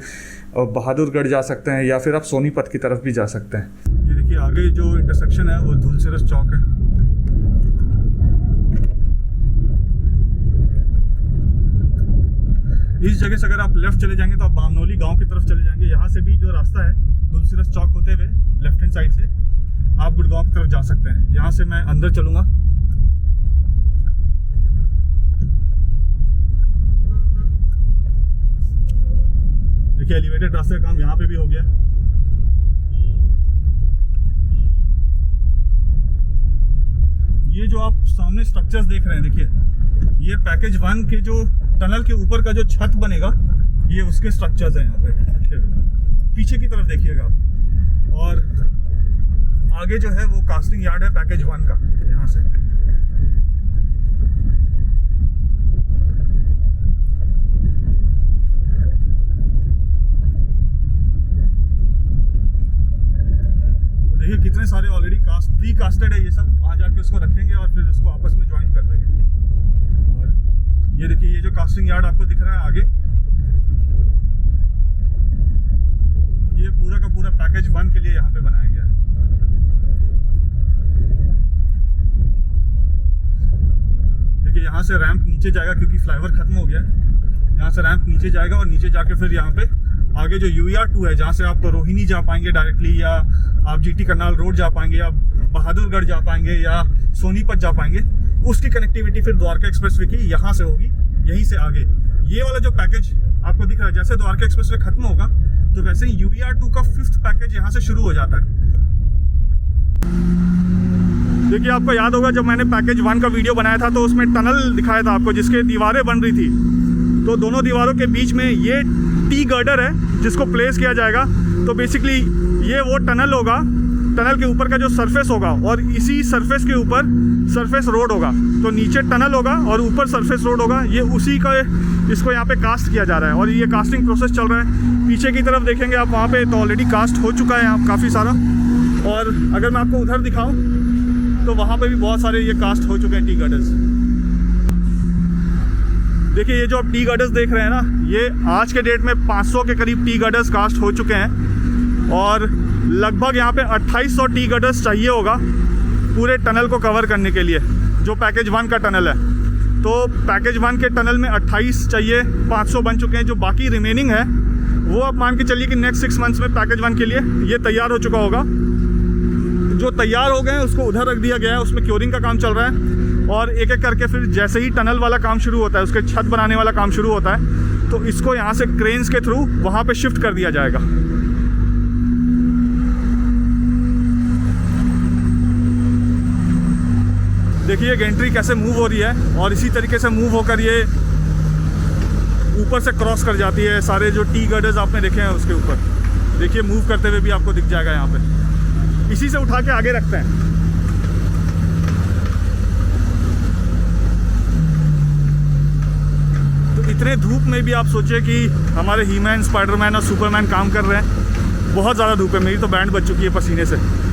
और बहादुरगढ़ जा सकते हैं या फिर आप सोनीपत की तरफ भी जा सकते हैं। ये देखिए आगे जो इंटरसेक्शन है वो धुलसिरस चौक है। इस जगह से अगर आप लेफ्ट चले जाएंगे तो आप बामनोली गांव की तरफ चले जाएंगे। यहाँ से भी जो रास्ता है धुलसिरस चौक होते हुए लेफ्ट हैंड साइड से आप गुड़गांव की तरफ जा सकते हैं। यहाँ से मैं अंदर चलूँगा। देखिए एलिवेटेड रास्ते का काम यहाँ पे भी हो गया। ये जो आप सामने स्ट्रक्चर्स देख रहे हैं, देखिए ये पैकेज 1 के जो टनल के ऊपर का जो छत बनेगा ये उसके स्ट्रक्चर्स हैं यहाँ पे रखे हुए। पीछे की तरफ देखिएगा आप, और आगे जो है वो कास्टिंग यार्ड है पैकेज 1 का। यहाँ से देखिए कितने सारे ऑलरेडी प्री कास्टेड है ये सब। वहाँ जाके उसको रखेंगे और फिर उसको आपस में ज्वाइन कर देंगे। और ये देखिए ये जो कास्टिंग यार्ड आपको दिख रहा है आगे, ये पूरा का पूरा पैकेज 1 के लिए यहाँ पे बनाया गया है। देखिए यहाँ से रैंप नीचे जाएगा क्योंकि फ्लाईओवर खत्म हो गया है। यहाँ से रैंप नीचे जाएगा और नीचे जाके फिर यहाँ पे आगे जो UER 2 है जहाँ से आप रोहिणी जा पाएंगे डायरेक्टली, या आप जीटी करनाल रोड जा पाएंगे, या बहादुरगढ़ जा पाएंगे, या सोनीपत जा पाएंगे, उसकी कनेक्टिविटी फिर द्वारका एक्सप्रेसवे की यहाँ से होगी। यहीं से आगे ये वाला जो पैकेज आपको दिख रहा है, जैसे द्वारका एक्सप्रेसवे खत्म होगा तो वैसे ही UER 2 का 5th पैकेज यहाँ से शुरू हो जाता है। देखिए आपको याद होगा जब मैंने पैकेज 1 का वीडियो बनाया था तो उसमें टनल दिखाया था आपको जिसके दीवारें बन रही थी। तो दोनों दीवारों के बीच में ये टी गर्डर है जिसको प्लेस किया जाएगा। तो बेसिकली ये वो टनल होगा, टनल के ऊपर का जो सरफेस होगा और इसी सरफेस के ऊपर सरफेस रोड होगा। तो नीचे टनल होगा और ऊपर सरफेस रोड होगा। ये उसी का इसको यहाँ पे कास्ट किया जा रहा है और ये कास्टिंग प्रोसेस चल रहा है। पीछे की तरफ देखेंगे आप, वहाँ पे तो ऑलरेडी कास्ट हो चुका है यहाँ काफ़ी सारा। और अगर मैं आपको उधर दिखाऊँ तो वहाँ पे भी बहुत सारे ये कास्ट हो चुके हैं टी गर्डर्स। देखिए ये जो आप टी गर्डर्स देख रहे हैं ना, ये आज के डेट में 500 के करीब टी गर्डर्स कास्ट हो चुके हैं और लगभग यहाँ पे 2800 टी गर्डर्स चाहिए होगा पूरे टनल को कवर करने के लिए, जो पैकेज 1 का टनल है। तो पैकेज 1 के टनल में 28 चाहिए, 500 बन चुके हैं। जो बाकी रिमेनिंग है वो आप मान के चलिए कि नेक्स्ट 6 मंथ्स में पैकेज 1 के लिए ये तैयार हो चुका होगा। जो तैयार हो गए हैं उसको उधर रख दिया गया है, उसमें क्योरिंग का काम चल रहा है। और एक एक करके फिर जैसे ही टनल वाला काम शुरू होता है, उसके छत बनाने वाला काम शुरू होता है, तो इसको यहाँ से क्रेन्स के थ्रू वहाँ पे शिफ्ट कर दिया जाएगा। देखिए गेंट्री कैसे मूव हो रही है और इसी तरीके से मूव होकर ये ऊपर से क्रॉस कर जाती है। सारे जो टी गर्डर्स आपने देखे हैं उसके ऊपर देखिए मूव करते हुए भी आपको दिख जाएगा यहाँ पे। इसी से उठा के आगे रखते हैं। तो इतने धूप में भी आप सोचिए कि हमारे हीमैन, स्पाइडरमैन और सुपरमैन काम कर रहे हैं। बहुत ज़्यादा धूप है, मेरी तो बैंड बज चुकी है पसीने से।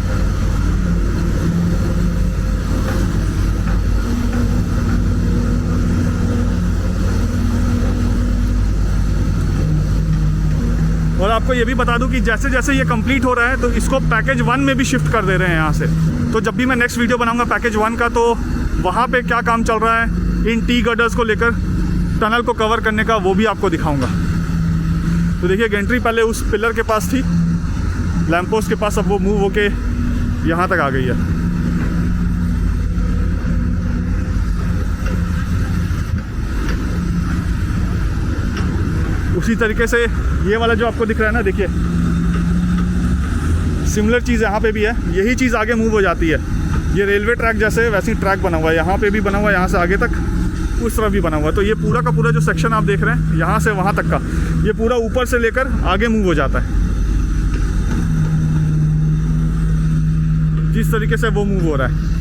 और आपको ये भी बता दूं कि जैसे जैसे ये कंप्लीट हो रहा है तो इसको पैकेज 1 में भी शिफ्ट कर दे रहे हैं यहाँ से। तो जब भी मैं नेक्स्ट वीडियो बनाऊंगा पैकेज 1 का, तो वहाँ पे क्या काम चल रहा है इन टी गर्डर्स को लेकर टनल को कवर करने का, वो भी आपको दिखाऊंगा। तो देखिए गेंट्री पहले उस पिलर के पास थी, लैंप पोस्ट के पास, अब वो मूव होके यहाँ तक आ गई है। उसी तरीके से ये वाला जो आपको दिख रहा है ना, देखिए सिमिलर चीज़ यहाँ पे भी है। यही चीज़ आगे मूव हो जाती है। ये रेलवे ट्रैक जैसे वैसे ही ट्रैक बना हुआ है, यहाँ पे भी बना हुआ है, यहाँ से आगे तक उस तरफ भी बना हुआ है। तो ये पूरा का पूरा जो सेक्शन आप देख रहे हैं यहाँ से वहाँ तक का, ये पूरा ऊपर से लेकर आगे मूव हो जाता है। जिस तरीके से वो मूव हो रहा है।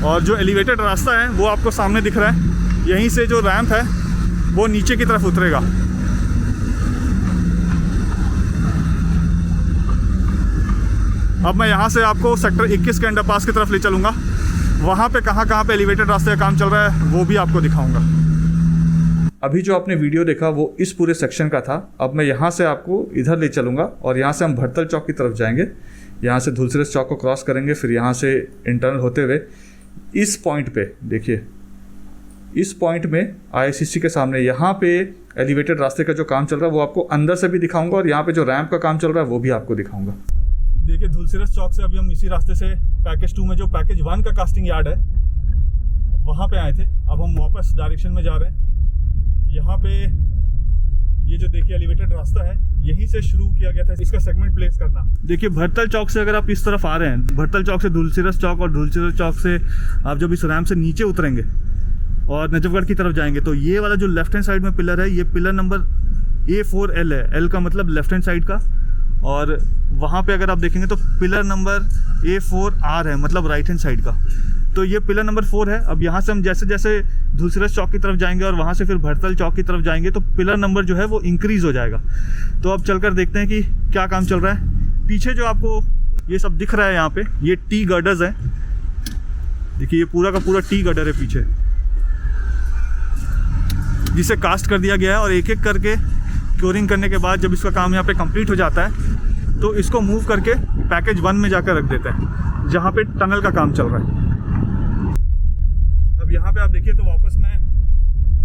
और जो एलिवेटेड रास्ता है वो आपको सामने दिख रहा है। यहीं से जो रैंप है वो नीचे की तरफ उतरेगा। अब मैं यहाँ से आपको सेक्टर 21 के अंडरपास की तरफ ले चलूँगा। वहाँ पे कहाँ पे एलिवेटेड रास्ते का काम चल रहा है वो भी आपको दिखाऊँगा। अभी जो आपने वीडियो देखा वो इस पूरे सेक्शन का था। अब मैं यहाँ से आपको इधर ले चलूँगा और यहाँ से हम भड़तल चौक की तरफ जाएंगे। यहाँ से धुलसिरस चौक को क्रॉस करेंगे, फिर यहाँ से इंटरनल होते हुए इस पॉइंट पे देखिए, इस पॉइंट में आईआईसीसी के सामने यहाँ पे एलिवेटेड रास्ते का जो काम चल रहा है वो आपको अंदर से भी दिखाऊंगा और यहाँ पे जो रैंप का काम चल रहा है वो भी आपको दिखाऊंगा। देखिए धुलसिरस चौक से अभी हम इसी रास्ते से पैकेज 2 में जो पैकेज 1 का कास्टिंग यार्ड है वहाँ पे आए थे। अब हम वापस डायरेक्शन में जा रहे हैं। यहाँ पे ये जो देखिए एलिवेटेड रास्ता है यहीं से शुरू किया गया था इसका सेगमेंट प्लेस करना। देखिए भड़तल चौक से अगर आप इस तरफ आ रहे हैं, भड़तल चौक से धुलसिरस चौक और धुलसिरस चौक से आप जब इस रैंप से नीचे उतरेंगे और नजफगढ़ की तरफ जाएंगे तो ये वाला जो लेफ्ट हैंड साइड में पिलर है ये पिलर नंबर A4L है। L का मतलब लेफ्ट हैंड साइड का, और वहाँ पे अगर आप देखेंगे तो पिलर नंबर A4R है, मतलब राइट हैंड साइड का। तो ये पिलर नंबर 4 है। अब यहाँ से हम जैसे जैसे धुलसिरस चौक की तरफ जाएंगे और वहाँ से फिर भड़तल चौक की तरफ जाएंगे तो पिलर नंबर जो है वो इंक्रीज़ हो जाएगा। तो अब चलकर देखते हैं कि क्या काम चल रहा है। पीछे जो आपको ये सब दिख रहा है यहाँ पे ये टी गर्डर्स हैं। देखिए ये पूरा का पूरा टी गर्डर है पीछे, जिसे कास्ट कर दिया गया है। और एक एक करके क्योरिंग करने के बाद जब इसका काम यहाँ पे कंप्लीट हो जाता है तो इसको मूव करके पैकेज 1 में जाकर रख देते हैं जहाँ पे टनल का काम चल रहा है। अब यहाँ पे आप देखिए तो वापस मैं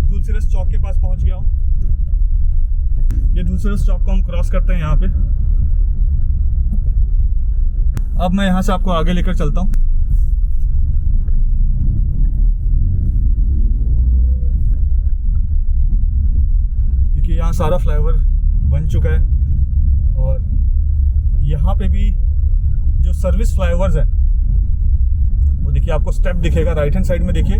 धुलसिरस चौक के पास पहुँच गया हूँ। ये धुलसिरस चौक को हम क्रॉस करते हैं यहाँ पे। अब मैं यहाँ से आपको आगे लेकर चलता हूँ। देखिए यहाँ सारा फ्लाईओवर बन चुका है और यहाँ पे भी जो सर्विस फ्लाईओवर्स हैं वो देखिए आपको स्टेप दिखेगा राइट हैंड साइड में। देखिए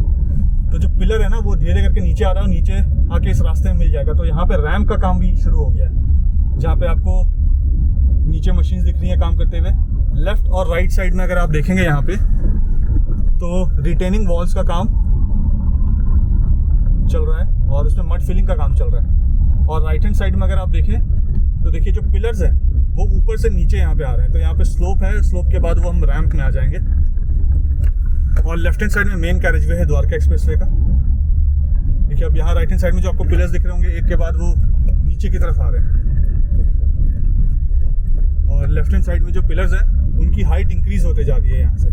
तो जो पिलर है ना वो धीरे करके नीचे आ रहा है, नीचे आके इस रास्ते में मिल जाएगा। तो यहाँ पे रैंप का काम भी शुरू हो गया है, जहाँ पे आपको नीचे मशीन्स दिख रही हैं काम करते हुए। लेफ्ट और राइट साइड में अगर आप देखेंगे यहाँ पे तो रिटेनिंग वॉल्स का काम चल रहा है और उसमें मड फिलिंग का काम चल रहा है। और राइट हैंड साइड में अगर आप देखें तो देखिए जो पिलर्स हैं वो ऊपर से नीचे यहाँ पे आ रहे हैं। तो यहाँ पे स्लोप है, स्लोप के बाद वो हम रैंप में आ जाएंगे। और लेफ्ट हैंड साइड में मेन कैरेजवे है द्वारका एक्सप्रेसवे का। देखिए अब यहाँ राइट हैंड साइड में जो आपको पिलर्स दिख रहे होंगे एक के बाद वो नीचे की तरफ आ रहे हैं। और लेफ्ट हैंड साइड में जो पिलर्स हैं उनकी हाइट इंक्रीज होते जा रही है यहाँ से।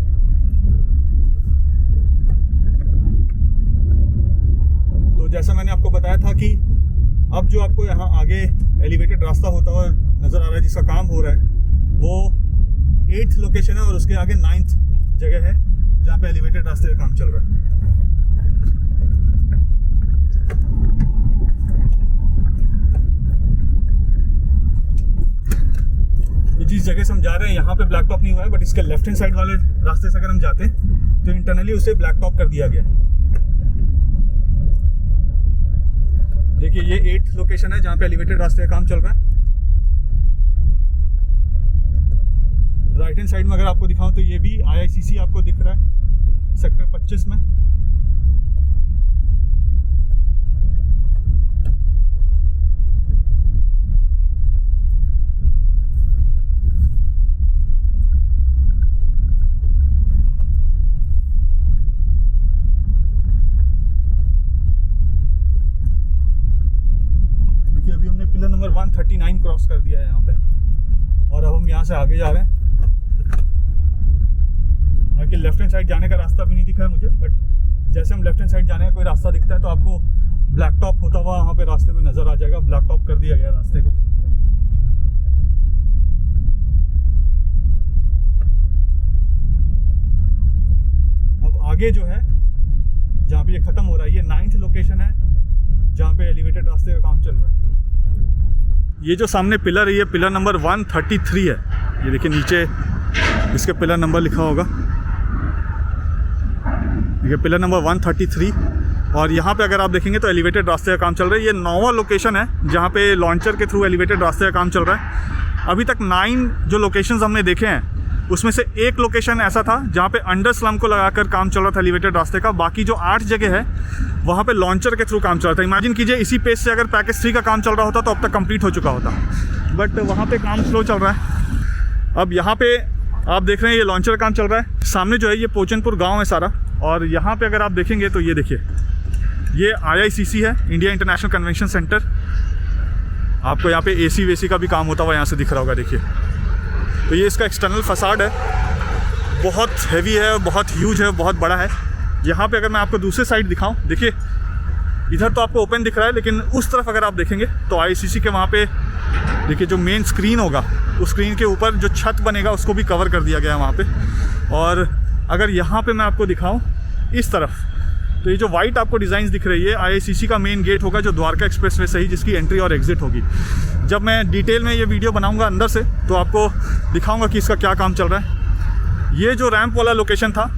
तो जैसा मैंने आपको बताया था कि अब जो आपको यहाँ आगे एलिवेटेड रास्ता होता हुआ नज़र आ रहा है जिसका काम हो रहा है वो 8th लोकेशन है और उसके आगे 9th जगह है जहाँ पे एलिवेटेड रास्ते का काम चल रहा है। ये जिस जगह से हम जा रहे हैं यहाँ पे ब्लैक टॉप नहीं हुआ है, बट इसके लेफ्ट हैंड साइड वाले रास्ते से अगर हम जाते हैं तो इंटरनली उसे ब्लैक टॉप कर दिया गया। देखिए ये 8th लोकेशन है जहाँ पे एलिवेटेड रास्ते का काम चल रहा है। राइट हैंड साइड में अगर आपको दिखाऊं तो ये भी आईआईसीसी आपको दिख रहा है सेक्टर 25 में। देखिए अभी हमने पिलर नंबर 139 क्रॉस कर दिया है यहाँ पे और अब हम यहाँ से आगे जा रहे हैं। हालांकि लेफ्ट हैंड साइड जाने का रास्ता भी नहीं दिखा है मुझे, बट जैसे हम लेफ्ट हैंड साइड जाने का कोई रास्ता दिखता है तो आपको ब्लैक टॉप होता हुआ वहाँ पे रास्ते में नज़र आ जाएगा। ब्लैक टॉप कर दिया गया रास्ते को। अब आगे जो है जहाँ पे ये ख़त्म हो रहा है ये 9th लोकेशन है जहाँ पे एलिवेटेड रास्ते का काम चल रहा है। ये जो सामने पिलर है ये पिलर नंबर 133 है। ये देखिए नीचे इसके पिलर नंबर लिखा होगा, ये पिलर नंबर 133। और यहाँ पे अगर आप देखेंगे तो एलिवेटेड रास्ते का काम चल रहा है। ये 9वां लोकेशन है जहाँ पे लॉन्चर के थ्रू एलिवेटेड रास्ते का काम चल रहा है। अभी तक 9 जो लोकेशंस हमने देखे हैं उसमें से एक लोकेशन ऐसा था जहाँ पे अंडर स्लम को लगाकर काम चल रहा था एलिवेटेड रास्ते का। बाकी जो 8 जगह है वहाँ पे लॉन्चर के थ्रू काम चल रहा था। इमेजिन कीजिए इसी पेस से अगर पैकेज 3 का काम चल रहा होता तो अब तक कंप्लीट हो चुका होता, बट वहाँ पे काम स्लो चल रहा है। अब यहाँ पे आप देख रहे हैं ये लॉन्चर काम चल रहा है। सामने जो है ये पोचनपुर गाँव है सारा। और यहाँ पर अगर आप देखेंगे तो ये देखिए, ये IICC है, इंडिया इंटरनेशनल कन्वेंशन सेंटर। आपको यहाँ पे AC वेसी का भी काम होता हुआ यहाँ से दिख रहा होगा, देखिए। तो ये इसका एक्सटर्नल फसाड है, बहुत हैवी है, बहुत ह्यूज है, बहुत बड़ा है। यहाँ पे अगर मैं आपको दूसरे साइड दिखाऊं, देखिए इधर तो आपको ओपन दिख रहा है, लेकिन उस तरफ अगर आप देखेंगे तो IICC के वहाँ पे देखिए जो मेन स्क्रीन होगा उस स्क्रीन के ऊपर जो छत बनेगा उसको भी कवर कर दिया गया है वहाँ पे। और अगर यहाँ पे मैं आपको दिखाऊँ इस तरफ, तो ये जो वाइट आपको डिज़ाइंस दिख रही है IICC का मेन गेट होगा जो द्वारका एक्सप्रेसवे से ही जिसकी एंट्री और एग्जिट होगी। जब मैं डिटेल में ये वीडियो बनाऊंगा अंदर से तो आपको दिखाऊंगा कि इसका क्या काम चल रहा है। ये जो रैंप वाला लोकेशन था,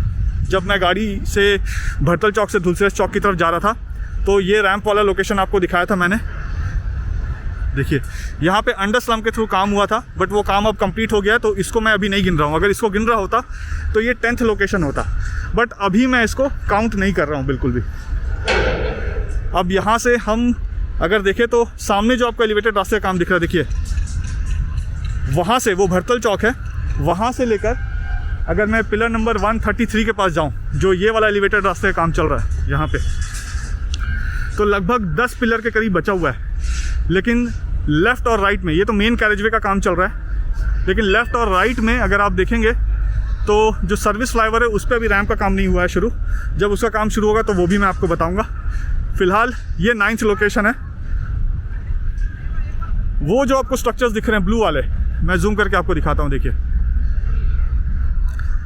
जब मैं गाड़ी से भरतल चौक से धुलसिरस चौक की तरफ जा रहा था तो ये रैंप वाला लोकेशन आपको दिखाया था मैंने। देखिए यहाँ पे अंडर स्लम के थ्रू काम हुआ था, बट वो काम अब कंप्लीट हो गया है, तो इसको मैं अभी नहीं गिन रहा हूँ। अगर इसको गिन रहा होता तो ये 10th लोकेशन होता, बट अभी मैं इसको काउंट नहीं कर रहा हूँ बिल्कुल भी। अब यहाँ से हम अगर देखें तो सामने जो आपको एलिवेटेड रास्ते का काम दिख रहा है, देखिए वहाँ से वो भरतल चौक है, वहाँ से लेकर अगर मैं पिलर नंबर 133 के पास जाऊँ, जो ये वाला एलिवेटेड रास्ते का काम चल रहा है यहाँ पे, तो लगभग 10 पिलर के करीब बचा हुआ है। लेकिन लेफ़्ट और राइट में, ये तो मेन कैरेजवे का काम चल रहा है, लेकिन लेफ़्ट और राइट में अगर आप देखेंगे तो जो सर्विस फ्लाईओवर है उस पर भी रैंप का काम नहीं हुआ है शुरू। जब उसका काम शुरू होगा तो वो भी मैं आपको बताऊंगा। फ़िलहाल ये 9th लोकेशन है। वो जो आपको स्ट्रक्चर्स दिख रहे हैं ब्लू वाले, मैं जूम करके आपको दिखाता हूँ, देखिए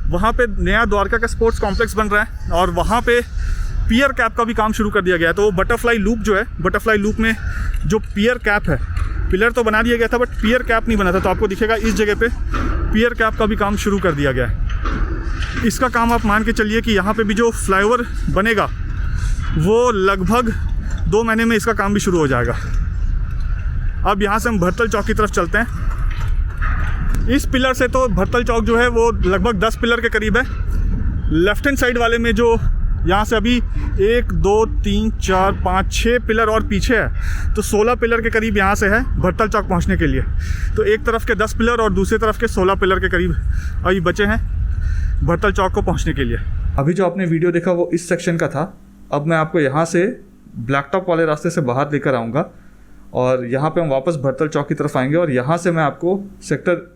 वहाँ पे नया द्वारका का स्पोर्ट्स कॉम्प्लेक्स बन रहा है और वहाँ पे पियर कैप का भी काम शुरू कर दिया गया है। तो बटरफ्लाई लूप जो है, बटरफ्लाई लूप में जो पियर कैप है, पिलर तो बना दिया गया था बट पियर कैप नहीं बना था, तो आपको दिखेगा इस जगह पे पियर कैप का भी काम शुरू कर दिया गया है। इसका काम आप मान के चलिए कि यहाँ पे भी जो फ्लाईओवर बनेगा वो लगभग 2 महीने में इसका काम भी शुरू हो जाएगा। अब यहाँ से हम भरतल चौक की तरफ चलते हैं। इस पिलर से तो भरतल चौक जो है वो लगभग 10 पिलर के करीब है। लेफ्ट हैंड साइड वाले में जो यहाँ से अभी 1 2 3 4 5 6 पिलर और पीछे है, तो 16 पिलर के करीब यहाँ से है भरतल चौक पहुँचने के लिए। तो एक तरफ के 10 पिलर और दूसरी तरफ के 16 पिलर के करीब अभी बचे हैं भरतल चौक को पहुँचने के लिए। अभी जो आपने वीडियो देखा वो इस सेक्शन का था। अब मैं आपको यहाँ से ब्लैक टॉप वाले रास्ते से बाहर लेकर आऊँगा और यहाँ पे हम वापस भरतल चौक की तरफ आएंगे और यहाँ से मैं आपको सेक्टर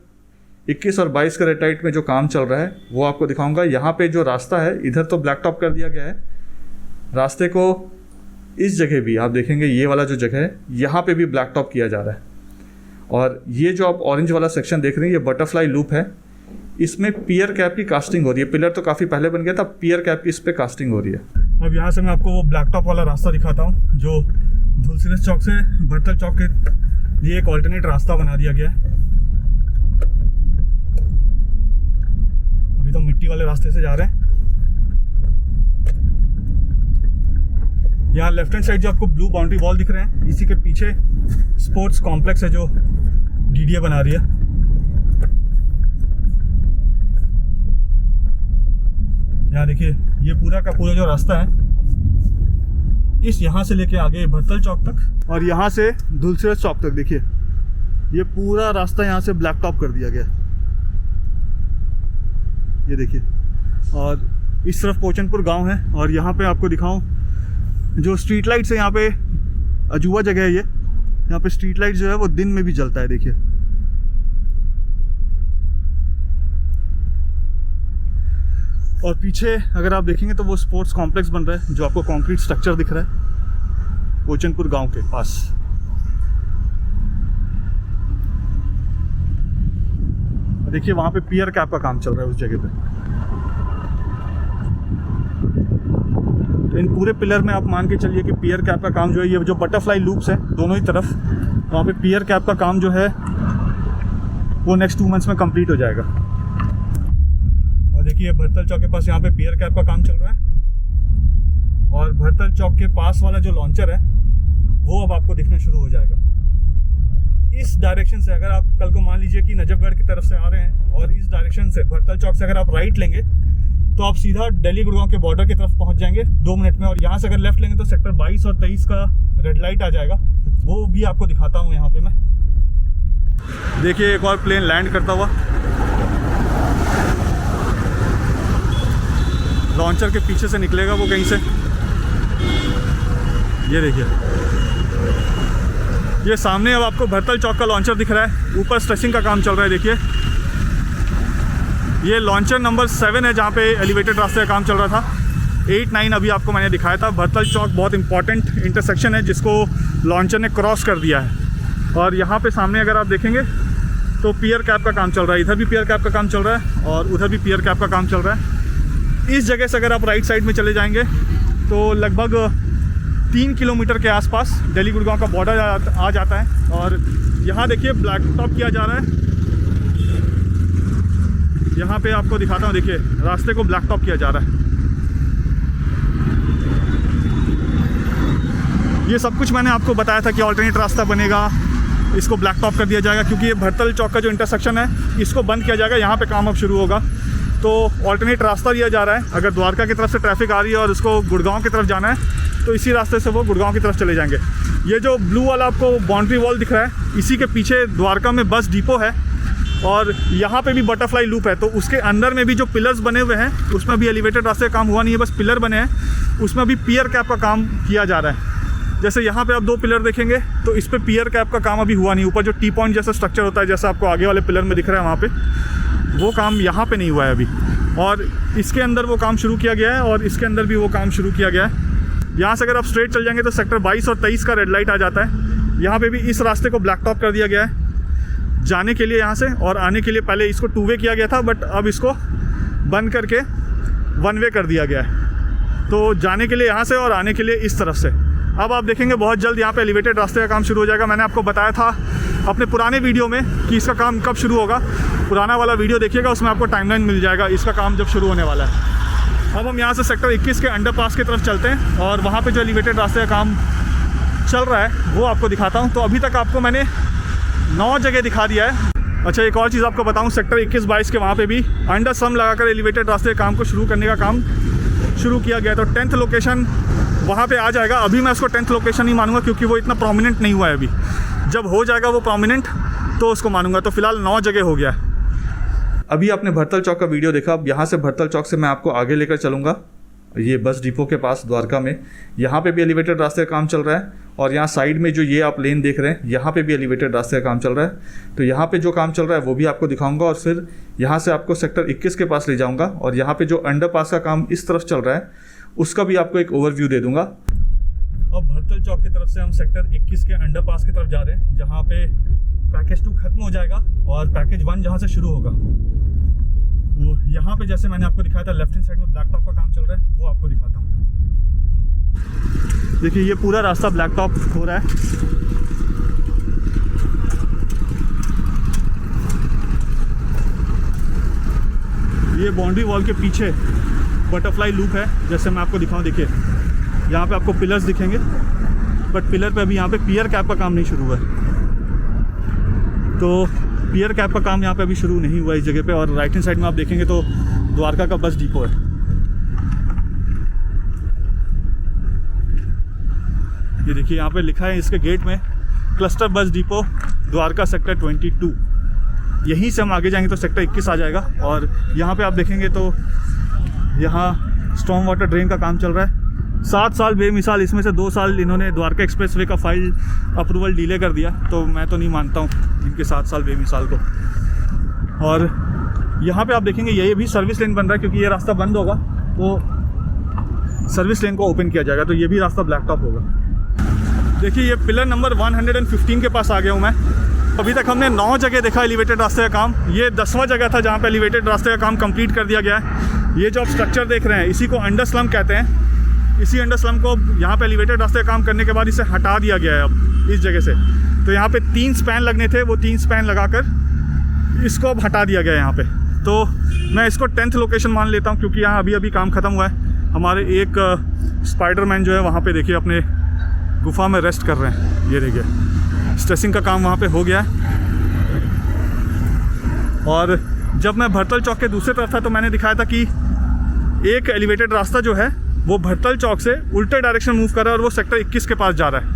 21 और 22 के रेटाइट में जो काम चल रहा है वो आपको दिखाऊंगा। यहाँ पे जो रास्ता है इधर तो ब्लैक टॉप कर दिया गया है, रास्ते को इस जगह भी आप देखेंगे ये वाला जो जगह है यहाँ पे भी ब्लैक टॉप किया जा रहा है। और ये जो आप ऑरेंज वाला सेक्शन देख रहे हैं ये बटरफ्लाई लूप है, इसमें पियर कैप की कास्टिंग हो रही है। पिलर तो काफ़ी पहले बन गया था, पियर कैप की इस पर कास्टिंग हो रही है। अब यहाँ से मैं आपको वो ब्लैक टॉप वाला रास्ता दिखाता हूँ जो धुलसिरस चौक से भरतल चौक के लिए एक ऑल्टरनेट रास्ता बना दिया गया है। अभी तो मिट्टी वाले रास्ते से जा रहे हैं। यहाँ लेफ्ट हैंड साइड जो आपको ब्लू बाउंड्री वॉल दिख रहे हैं, इसी के पीछे स्पोर्ट्स कॉम्प्लेक्स है जो डीडीए बना रही है। यहाँ देखिए ये पूरा का पूरा जो रास्ता है इस यहाँ से लेके आगे भरतल चौक तक और यहाँ से धुलसिरस चौक तक, देखिए ये पूरा रास्ता यहाँ से ब्लैक टॉप कर दिया गया, ये देखिए। और इस तरफ पोचनपुर गांव है और यहाँ पे आपको दिखाऊं जो स्ट्रीट लाइट्स है, यहाँ पे अजूबा जगह है ये, यहाँ पे स्ट्रीट लाइट जो है वो दिन में भी जलता है, देखिए। और पीछे अगर आप देखेंगे तो वो स्पोर्ट्स कॉम्प्लेक्स बन रहा है जो आपको कंक्रीट स्ट्रक्चर दिख रहा है पोचनपुर गांव के पास। देखिए वहां पे पियर कैप का काम चल रहा है उस जगह पे। तो इन पूरे पिलर में आप मान के चलिए कि पियर कैप का काम जो है, ये जो बटरफ्लाई लूप्स है दोनों ही तरफ, वहाँ पे पियर कैप का काम जो है वो नेक्स्ट 2 मंथ्स में कंप्लीट हो जाएगा। देखिए भरतल चौक के पास यहाँ पे पियर कैप का काम चल रहा है और भरतल चौक के पास वाला जो लॉन्चर है वो अब आपको दिखना शुरू हो जाएगा। इस डायरेक्शन से अगर आप कल को मान लीजिए कि नजफगढ़ की तरफ से आ रहे हैं और इस डायरेक्शन से भरतल चौक से अगर आप राइट लेंगे तो आप सीधा दिल्ली गुड़गांव के बॉर्डर की तरफ पहुंच जाएंगे 2 मिनट में। और यहाँ से अगर लेफ्ट लेंगे तो सेक्टर 22 और 23 का रेड लाइट आ जाएगा, वो भी आपको दिखाता हूँ यहाँ पे मैं। देखिए एक और प्लेन लैंड करता हुआ, लॉन्चर के पीछे से निकलेगा वो कहीं से। ये देखिए, ये सामने अब आपको भरतल चौक का लॉन्चर दिख रहा है, ऊपर स्ट्रेचिंग का काम चल रहा है। देखिए ये लॉन्चर नंबर 7 है जहाँ पे एलिवेटेड रास्ते का काम चल रहा था। 8, 9 अभी आपको मैंने दिखाया था। भरतल चौक बहुत इंपॉर्टेंट इंटरसेक्शन है जिसको लॉन्चर ने क्रॉस कर दिया है। और यहाँ पे सामने अगर आप देखेंगे तो पियर कैप का काम चल रहा है, इधर भी पियर कैप का काम चल रहा है और उधर भी पियर कैप का काम चल रहा है। इस जगह से अगर आप राइट साइड में चले जाएंगे तो लगभग 3 किलोमीटर के आसपास दिल्ली गुड़गांव का बॉर्डर आ जाता है। और यहाँ देखिए ब्लैक टॉप किया जा रहा है, यहाँ पे आपको दिखाता हूँ। देखिए रास्ते को ब्लैक टॉप किया जा रहा है। ये सब कुछ मैंने आपको बताया था कि ऑल्टरनेट रास्ता बनेगा, इसको ब्लैक टॉप कर दिया जाएगा क्योंकि ये भरतल चौक का जो इंटरसेक्शन है इसको बंद किया जाएगा, यहाँ पे काम अब शुरू होगा। तो ऑल्टरनेट रास्ता दिया जा रहा है। अगर द्वारका की तरफ से ट्रैफिक आ रही है और उसको गुड़गांव की तरफ जाना है तो इसी रास्ते से वो गुड़गांव की तरफ चले जाएंगे। ये जो ब्लू वाला आपको बाउंड्री वॉल दिख रहा है, इसी के पीछे द्वारका में बस डिपो है और यहाँ पे भी बटरफ्लाई लूप है। तो उसके अंदर में भी जो पिलर्स बने हुए हैं उसमें भी एलिवेटेड रास्ते का काम हुआ नहीं है, बस पिलर बने हैं। उसमें भी पियर कैप का काम किया जा रहा है। जैसे यहाँ पे आप 2 पिलर देखेंगे तो इस पर पियर कैप का काम अभी हुआ नहीं। ऊपर जो टी पॉइंट जैसा स्ट्रक्चर होता है जैसा आपको आगे वाले पिलर में दिख रहा है वहाँ पे, वो काम यहाँ पे नहीं हुआ है अभी। और इसके अंदर वो काम शुरू किया गया है और इसके अंदर भी वो काम शुरू किया गया है। यहाँ से अगर आप स्ट्रेट चल जाएंगे तो सेक्टर 22 और 23 का रेड लाइट आ जाता है। यहाँ पे भी इस रास्ते को ब्लैक टॉप कर दिया गया है जाने के लिए यहाँ से, और आने के लिए पहले इसको 2 वे किया गया था बट अब इसको बंद करके 1 वे कर दिया गया है। तो जाने के लिए यहाँ से और आने के लिए इस तरफ से। अब आप देखेंगे बहुत जल्द यहाँ पे एलिवेटेड रास्ते का काम शुरू हो जाएगा। मैंने आपको बताया था अपने पुराने वीडियो में कि इसका काम कब शुरू होगा। पुराना वाला वीडियो देखिएगा, उसमें आपको टाइमलाइन मिल जाएगा इसका काम जब शुरू होने वाला है। अब हम यहाँ से सेक्टर 21 के अंडरपास की तरफ चलते हैं और वहाँ पे जो एलिवेटेड रास्ते का काम चल रहा है वो आपको दिखाता हूँ। तो अभी तक आपको मैंने 9 जगह दिखा दिया है। अच्छा एक और चीज़ आपको बताऊँ, सेक्टर 21-22 के वहाँ पे भी अंडर सम लगाकर एलिवेटेड रास्ते के काम को शुरू करने का काम शुरू किया गया। तो 10th लोकेशन वहाँ पे आ जाएगा। अभी मैं उसको 10th लोकेशन ही मानूंगा क्योंकि वो इतना प्रोमिनेंट नहीं हुआ है अभी। जब हो जाएगा वो प्रोमिनेंट तो उसको मानूंगा। तो फिलहाल 9 जगह हो गया। अभी आपने भरतल चौक का वीडियो देखा। अब यहाँ से भरतल चौक से मैं आपको आगे लेकर चलूँगा ये बस डिपो के पास द्वारका में। यहाँ पे भी एलिवेटेड रास्ते का काम चल रहा है और यहाँ साइड में जो ये आप लेन देख रहे हैं यहाँ पे भी एलिवेटेड रास्ते का काम चल रहा है। तो यहाँ पे जो काम चल रहा है वो भी आपको दिखाऊंगा और फिर यहाँ से आपको सेक्टर 21 के पास ले जाऊँगा और यहाँ पे जो अंडरपास का काम इस तरफ चल रहा है उसका भी आपको एक ओवरव्यू दे दूँगा। अब भरतल चौक की तरफ से हम सेक्टर 21 के अंडरपास की तरफ जा रहे हैं जहाँ पे पैकेज 2 खत्म हो जाएगा और पैकेज 1 जहाँ से शुरू होगा। वो यहाँ पे जैसे मैंने आपको दिखाया था लेफ्ट हैंड साइड में ब्लैक टॉप का काम चल रहा है, वो आपको दिखाता हूँ। देखिए ये पूरा रास्ता ब्लैक टॉप हो रहा है। ये बाउंड्री वॉल के पीछे बटरफ्लाई लूप है जैसे मैं आपको दिखाऊं। देखिए यहाँ पे आपको पिलर्स दिखेंगे बट पिलर पे अभी यहाँ पे पियर कैप का काम नहीं शुरू हुआ है। तो पियर कैप का काम यहाँ पे अभी शुरू नहीं हुआ इस जगह पे। और राइट हैंड साइड में आप देखेंगे तो द्वारका का बस डिपो है। ये देखिए यहाँ पे लिखा है इसके गेट में cluster bus depot Dwarka sector 22। यहीं से हम आगे जाएंगे तो सेक्टर 21 आ जाएगा। और यहाँ पे आप देखेंगे तो यहाँ स्टॉर्म वाटर ड्रेन का काम चल रहा है। 7 साल बेमिसाल, इसमें से 2 साल इन्होंने द्वारका एक्सप्रेसवे का फाइल अप्रूवल डिले कर दिया। तो मैं तो नहीं मानता हूँ इनके 7 साल बेमिसाल को। और यहाँ पे आप देखेंगे ये भी सर्विस लेन बन रहा है क्योंकि ये रास्ता बंद होगा तो सर्विस लेन को ओपन किया जाएगा। तो ये भी रास्ता ब्लैक टॉप होगा। देखिए ये पिलर नंबर 115 के पास आ गया हूँ मैं। अभी तक हमने 9 जगह देखा एलिवेटेड रास्ते का काम। ये 10वां जगह था जहाँ पे एलिवेटेड रास्ते का काम कंप्लीट कर दिया गया है। ये जो आप स्ट्रक्चर देख रहे हैं इसी को अंडर स्लम कहते हैं। इसी अंडर स्लम को यहाँ पे एलिवेटेड रास्ते का काम करने के बाद इसे हटा दिया गया है अब इस जगह से। तो यहाँ पे 3 स्पैन लगने थे, वो 3 स्पैन लगाकर इसको अब हटा दिया गया है यहाँ पे। तो मैं इसको 10th लोकेशन मान लेता हूँ, क्योंकि यहाँ अभी अभी काम ख़त्म हुआ है। हमारे एक स्पाइडरमैन जो है वहाँ पे देखिए अपने गुफा में रेस्ट कर रहे हैं। ये देखिए स्ट्रेसिंग का काम वहाँ पे हो गया है। और जब मैं भरतल चौक के दूसरी तरफ था तो मैंने दिखाया था कि एक एलिवेटेड रास्ता जो है वो भरतल चौक से उल्टे डायरेक्शन मूव कर रहा है और वो सेक्टर 21 के पास जा रहा है।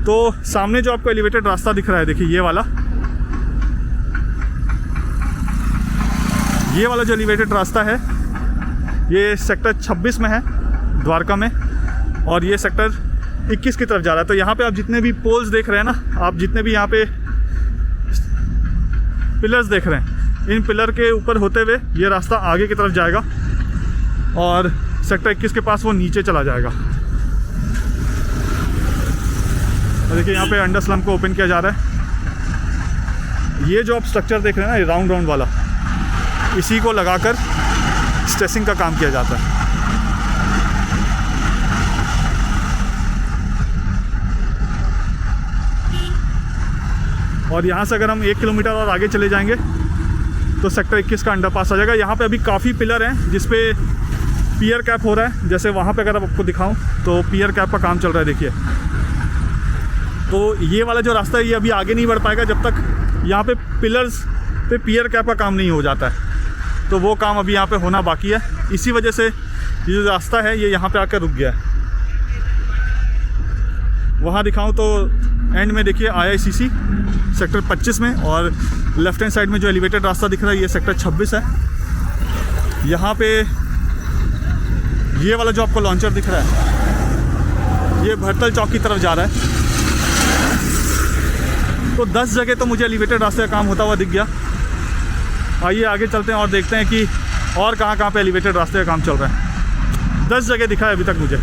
तो सामने जो आपको एलिवेटेड रास्ता दिख रहा है, देखिए ये वाला जो एलिवेटेड रास्ता है ये सेक्टर 26 में है द्वारका में, और ये सेक्टर 21 की तरफ जा रहा है। तो यहाँ पे आप जितने भी पोल्स देख रहे हैं ना, आप जितने भी यहाँ पे पिलर्स देख रहे हैं, इन पिलर के ऊपर होते हुए ये रास्ता आगे की तरफ जाएगा और सेक्टर 21 के पास वो नीचे चला जाएगा। और देखिए यहाँ पे अंडर स्लम को ओपन किया जा रहा है। ये जो आप स्ट्रक्चर देख रहे हैं ना, ये राउंड वाला, इसी को लगाकर स्ट्रेसिंग का काम किया जाता है। और यहाँ से अगर हम 1 किलोमीटर और आगे चले जाएंगे तो सेक्टर 21 का अंडरपास आ जाएगा। यहाँ पे अभी काफ़ी पिलर हैं जिस पे पियर कैप हो रहा है। जैसे वहाँ पे अगर आपको दिखाऊं तो पियर कैप का काम चल रहा है, देखिए। तो ये वाला जो रास्ता है ये अभी आगे नहीं बढ़ पाएगा जब तक यहाँ पे पिलर्स पे पियर कैप का काम नहीं हो जाता है। तो वो काम अभी यहाँ पे होना बाकी है। इसी वजह से ये जो रास्ता है ये यहाँ पे आकर रुक गया है। वहाँ दिखाऊं तो एंड में देखिए IICC सेक्टर 25 में, और लेफ्ट हैंड साइड में जो एलिवेटेड रास्ता दिख रहा है ये सेक्टर 26 है। यहाँ पे ये वाला जो आपको लॉन्चर दिख रहा है ये भरतल चौक की तरफ जा रहा है। तो 10 जगह तो मुझे एलिवेटेड रास्ते का काम होता हुआ दिख गया। आइए आगे चलते हैं और देखते हैं कि और कहाँ पे एलिवेटेड रास्ते का काम चल रहा है। 10 जगह दिखा है अभी तक मुझे।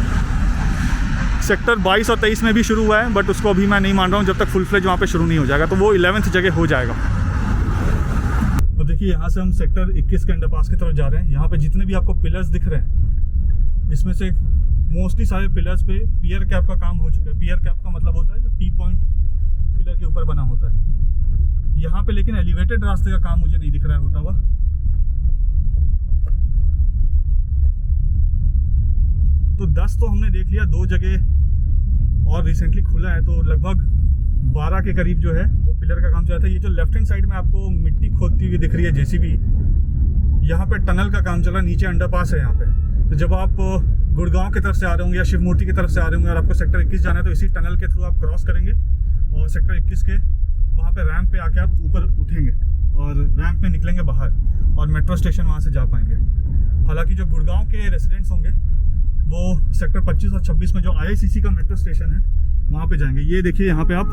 सेक्टर 22 और 23 में भी शुरू हुआ है, बट उसको अभी मैं नहीं मान रहा हूँ जब तक फुल फ्लेज वहाँ पे शुरू नहीं हो जाएगा। तो वो 11th जगह हो जाएगा। तो देखिए यहाँ से हम सेक्टर 21 के अंडरपास की तरफ जा रहे हैं। यहाँ पे जितने भी आपको पिलर्स दिख रहे हैं इसमें से मोस्टली सारे पिलर्स पे पियर कैप का काम हो चुका है। पियर कैप का मतलब होता है जो टी पॉइंट पिलर के ऊपर बना होता है। यहाँ पे लेकिन एलिवेटेड रास्ते का काम मुझे नहीं दिख रहा है होता हुआ। तो 10 तो हमने देख लिया, 2 जगह और रिसेंटली खुला है, तो लगभग 12 के करीब जो है वो पिलर का काम चल रहा था। ये जो लेफ्ट हैंड साइड में आपको मिट्टी खोदती हुई दिख रही है JCB, यहाँ पे टनल का काम चल रहा है। नीचे अंडरपास है यहाँ पे। तो जब आप गुड़गांव की तरफ से आ रहे होंगे या शिव मूर्ति की तरफ से आ रहे होंगे और आपको सेक्टर 21 जाना है तो इसी टनल के थ्रू आप क्रॉस करेंगे और सेक्टर 21 के वहाँ पे रैंप पे आके आप ऊपर उठेंगे और रैंप में निकलेंगे बाहर और मेट्रो स्टेशन वहाँ से जा पाएंगे। हालांकि जो गुड़गांव के रेसिडेंट्स होंगे वो सेक्टर 25 और 26 में जो IICC का मेट्रो स्टेशन है वहाँ पे जाएंगे। ये देखिए यहाँ पे आप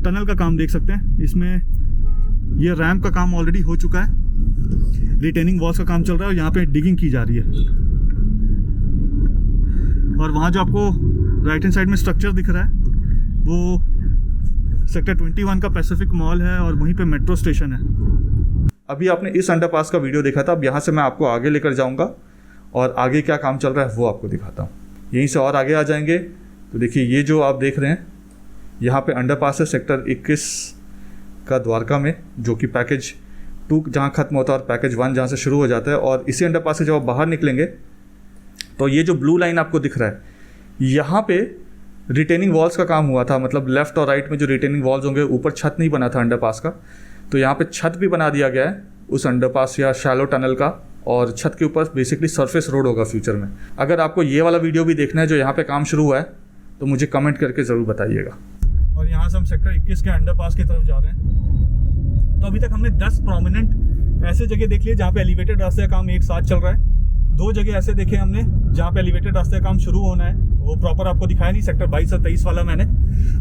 टनल का काम देख सकते हैं। इसमें ये रैंप का काम ऑलरेडी हो चुका है, रिटेनिंग वॉल्स का काम चल रहा है और यहाँ पे डिगिंग की जा रही है। और वहाँ जो आपको राइट हैंड साइड में स्ट्रक्चर दिख रहा है वो सेक्टर 21 का पैसिफिक मॉल है और वहीं पे मेट्रो स्टेशन है। अभी आपने इस अंडरपास का वीडियो देखा था। अब यहाँ से मैं आपको आगे लेकर जाऊँगा और आगे क्या काम चल रहा है वो आपको दिखाता हूँ। यहीं से और आगे आ जाएंगे तो देखिए ये जो आप देख रहे हैं यहाँ पे अंडरपास है सेक्टर 21 का द्वारका में, जो कि पैकेज 2 जहाँ ख़त्म होता है और पैकेज 1 जहाँ से शुरू हो जाता है। और इसी अंडरपास से जब आप बाहर निकलेंगे तो ये जो ब्लू लाइन आपको दिख रहा है यहाँ पे रिटेनिंग वॉल्स का काम हुआ था। मतलब लेफ़्ट और राइट में जो रिटेनिंग वॉल्स होंगे, ऊपर छत नहीं बना था अंडरपास का, तो यहाँ पे छत भी बना दिया गया है उस अंडरपास या शैलो टनल का। और छत के ऊपर बेसिकली सरफेस रोड होगा फ्यूचर में। अगर आपको ये वाला वीडियो भी देखना है जो यहाँ पे काम शुरू हुआ है तो मुझे कमेंट करके ज़रूर बताइएगा। और यहाँ से हम सेक्टर 21 के अंडरपास की तरफ जा रहे हैं। तो अभी तक हमने 10 प्रोमिनेंट ऐसे जगह देख लिए जहाँ पे एलिवेटेड रास्ते का काम एक साथ चल रहा है। 2 जगह ऐसे देखे हमने जहाँ पे एलिवेटेड रास्ते का काम शुरू होना है, वो प्रॉपर आपको दिखाया नहीं, सेक्टर 22 और 23 वाला मैंने।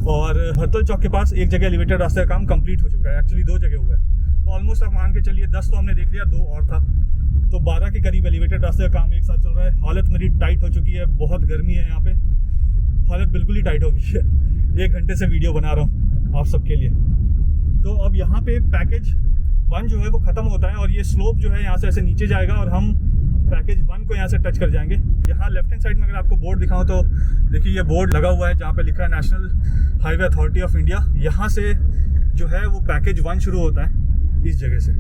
और भरतल चौक के पास एक जगह एलिवेटेड रास्ते का काम कंप्लीट हो चुका है। एक्चुअली 2 जगह हुआ है। तो ऑलमोस्ट आप मान के चलिए 10 तो हमने देख लिया, 2 और था, तो 12 के करीब एलिवेटेड रास्ते का काम एक साथ चल रहा है। हालत मेरी टाइट हो चुकी है, बहुत गर्मी है यहाँ पे, हालत बिल्कुल ही टाइट हो गई है। 1 घंटे से वीडियो बना रहा हूँ आप सबके लिए। तो अब यहाँ पे पैकेज 1 जो है वो ख़त्म होता है और ये स्लोप जो है यहाँ से ऐसे नीचे जाएगा और हम पैकेज 1 को यहाँ से टच कर जाएंगे। यहाँ लेफ्ट हैंड साइड में अगर आपको बोर्ड दिखाऊं तो देखिए ये बोर्ड लगा हुआ है जहाँ पे लिखा है national highway authority of India. यहाँ से जो है वो पैकेज 1 शुरू होता है इस जगह से।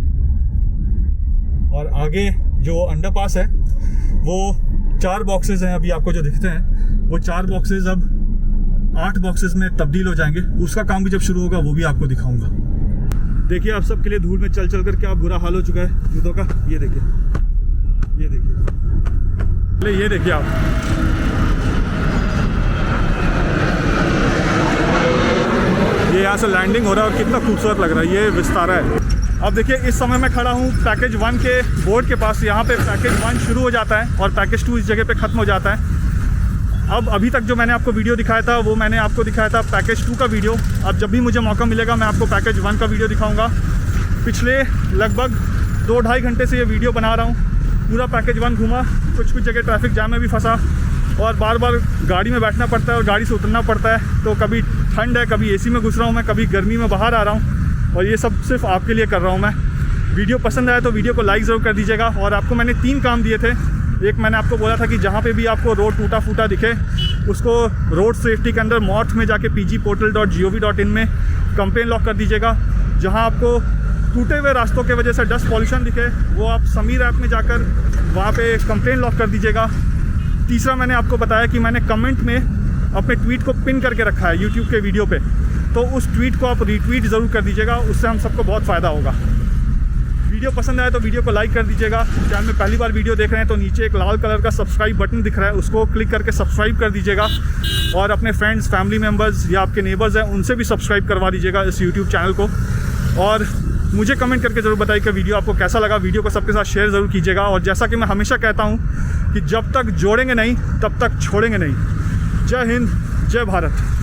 और आगे जो अंडरपास है वो 4 बॉक्सेस हैं अभी आपको जो दिखते हैं, वो 4 बॉक्सेस अब 8 बॉक्सेस में तब्दील हो जाएंगे। उसका काम भी जब शुरू होगा वो भी आपको दिखाऊंगा। देखिए आप सबके लिए धूल में चल चल कर क्या बुरा हाल हो चुका है जूतों का। ये देखिए, ये देखिए, ये देखिए आप, ये यहाँ से लैंडिंग हो रहा है और कितना खूबसूरत लग रहा है। ये विस्तारा है। अब देखिए इस समय मैं खड़ा हूँ पैकेज 1 के बोर्ड के पास। यहाँ पे पैकेज 1 शुरू हो जाता है और पैकेज 2 इस जगह पे ख़त्म हो जाता है। अब अभी तक जो मैंने आपको वीडियो दिखाया था वो मैंने आपको दिखाया था पैकेज 2 का वीडियो। अब जब भी मुझे मौका मिलेगा मैं आपको पैकेज 1 का वीडियो दिखाऊंगा। पिछले लगभग 2-2.5 घंटे से ये वीडियो बना रहा हूँ। पूरा पैकेज 1 घूमा, कुछ जगह ट्रैफिक जाम में भी फंसा और बार बार गाड़ी में बैठना पड़ता है और गाड़ी से उतरना पड़ता है। तो कभी ठंड है, कभी एसी में घुस रहा हूँ मैं, कभी गर्मी में बाहर आ रहा हूँ और ये सब सिर्फ आपके लिए कर रहा हूँ मैं। वीडियो पसंद आया तो वीडियो को लाइक ज़रूर कर दीजिएगा। और आपको मैंने 3 काम दिए थे। एक मैंने आपको बोला था कि जहाँ पे भी आपको रोड टूटा फूटा दिखे उसको रोड सेफ्टी के अंदर मॉर्थ में जाके pgportal.gov.in में कंप्लेन लॉक कर दीजिएगा। जहाँ आपको टूटे हुए रास्तों के वजह से डस्ट पॉल्यूशन दिखे वो आप समीर ऐप में जाकर वहाँ पे कंप्लेन लॉक कर दीजिएगा। तीसरा मैंने आपको बताया कि मैंने कमेंट में अपने ट्वीट को पिन करके रखा है यूट्यूब के वीडियो पे, तो उस ट्वीट को आप रीट्वीट ज़रूर कर दीजिएगा, उससे हम सबको बहुत फ़ायदा होगा। वीडियो पसंद आए तो वीडियो को लाइक कर दीजिएगा। चैनल में पहली बार वीडियो देख रहे हैं तो नीचे एक लाल कलर का सब्सक्राइब बटन दिख रहा है, उसको क्लिक करके सब्सक्राइब कर दीजिएगा। और अपने फ्रेंड्स, फैमिली मेम्बर्स या आपके नेबर्स हैं उनसे भी सब्सक्राइब करवा दीजिएगा इस यूट्यूब चैनल को। और मुझे कमेंट करके ज़रूर बताइए कि वीडियो आपको कैसा लगा। वीडियो को सबके साथ शेयर ज़रूर कीजिएगा। और जैसा कि मैं हमेशा कहता हूँ कि जब तक जोड़ेंगे नहीं तब तक छोड़ेंगे नहीं। जय हिंद, जय भारत।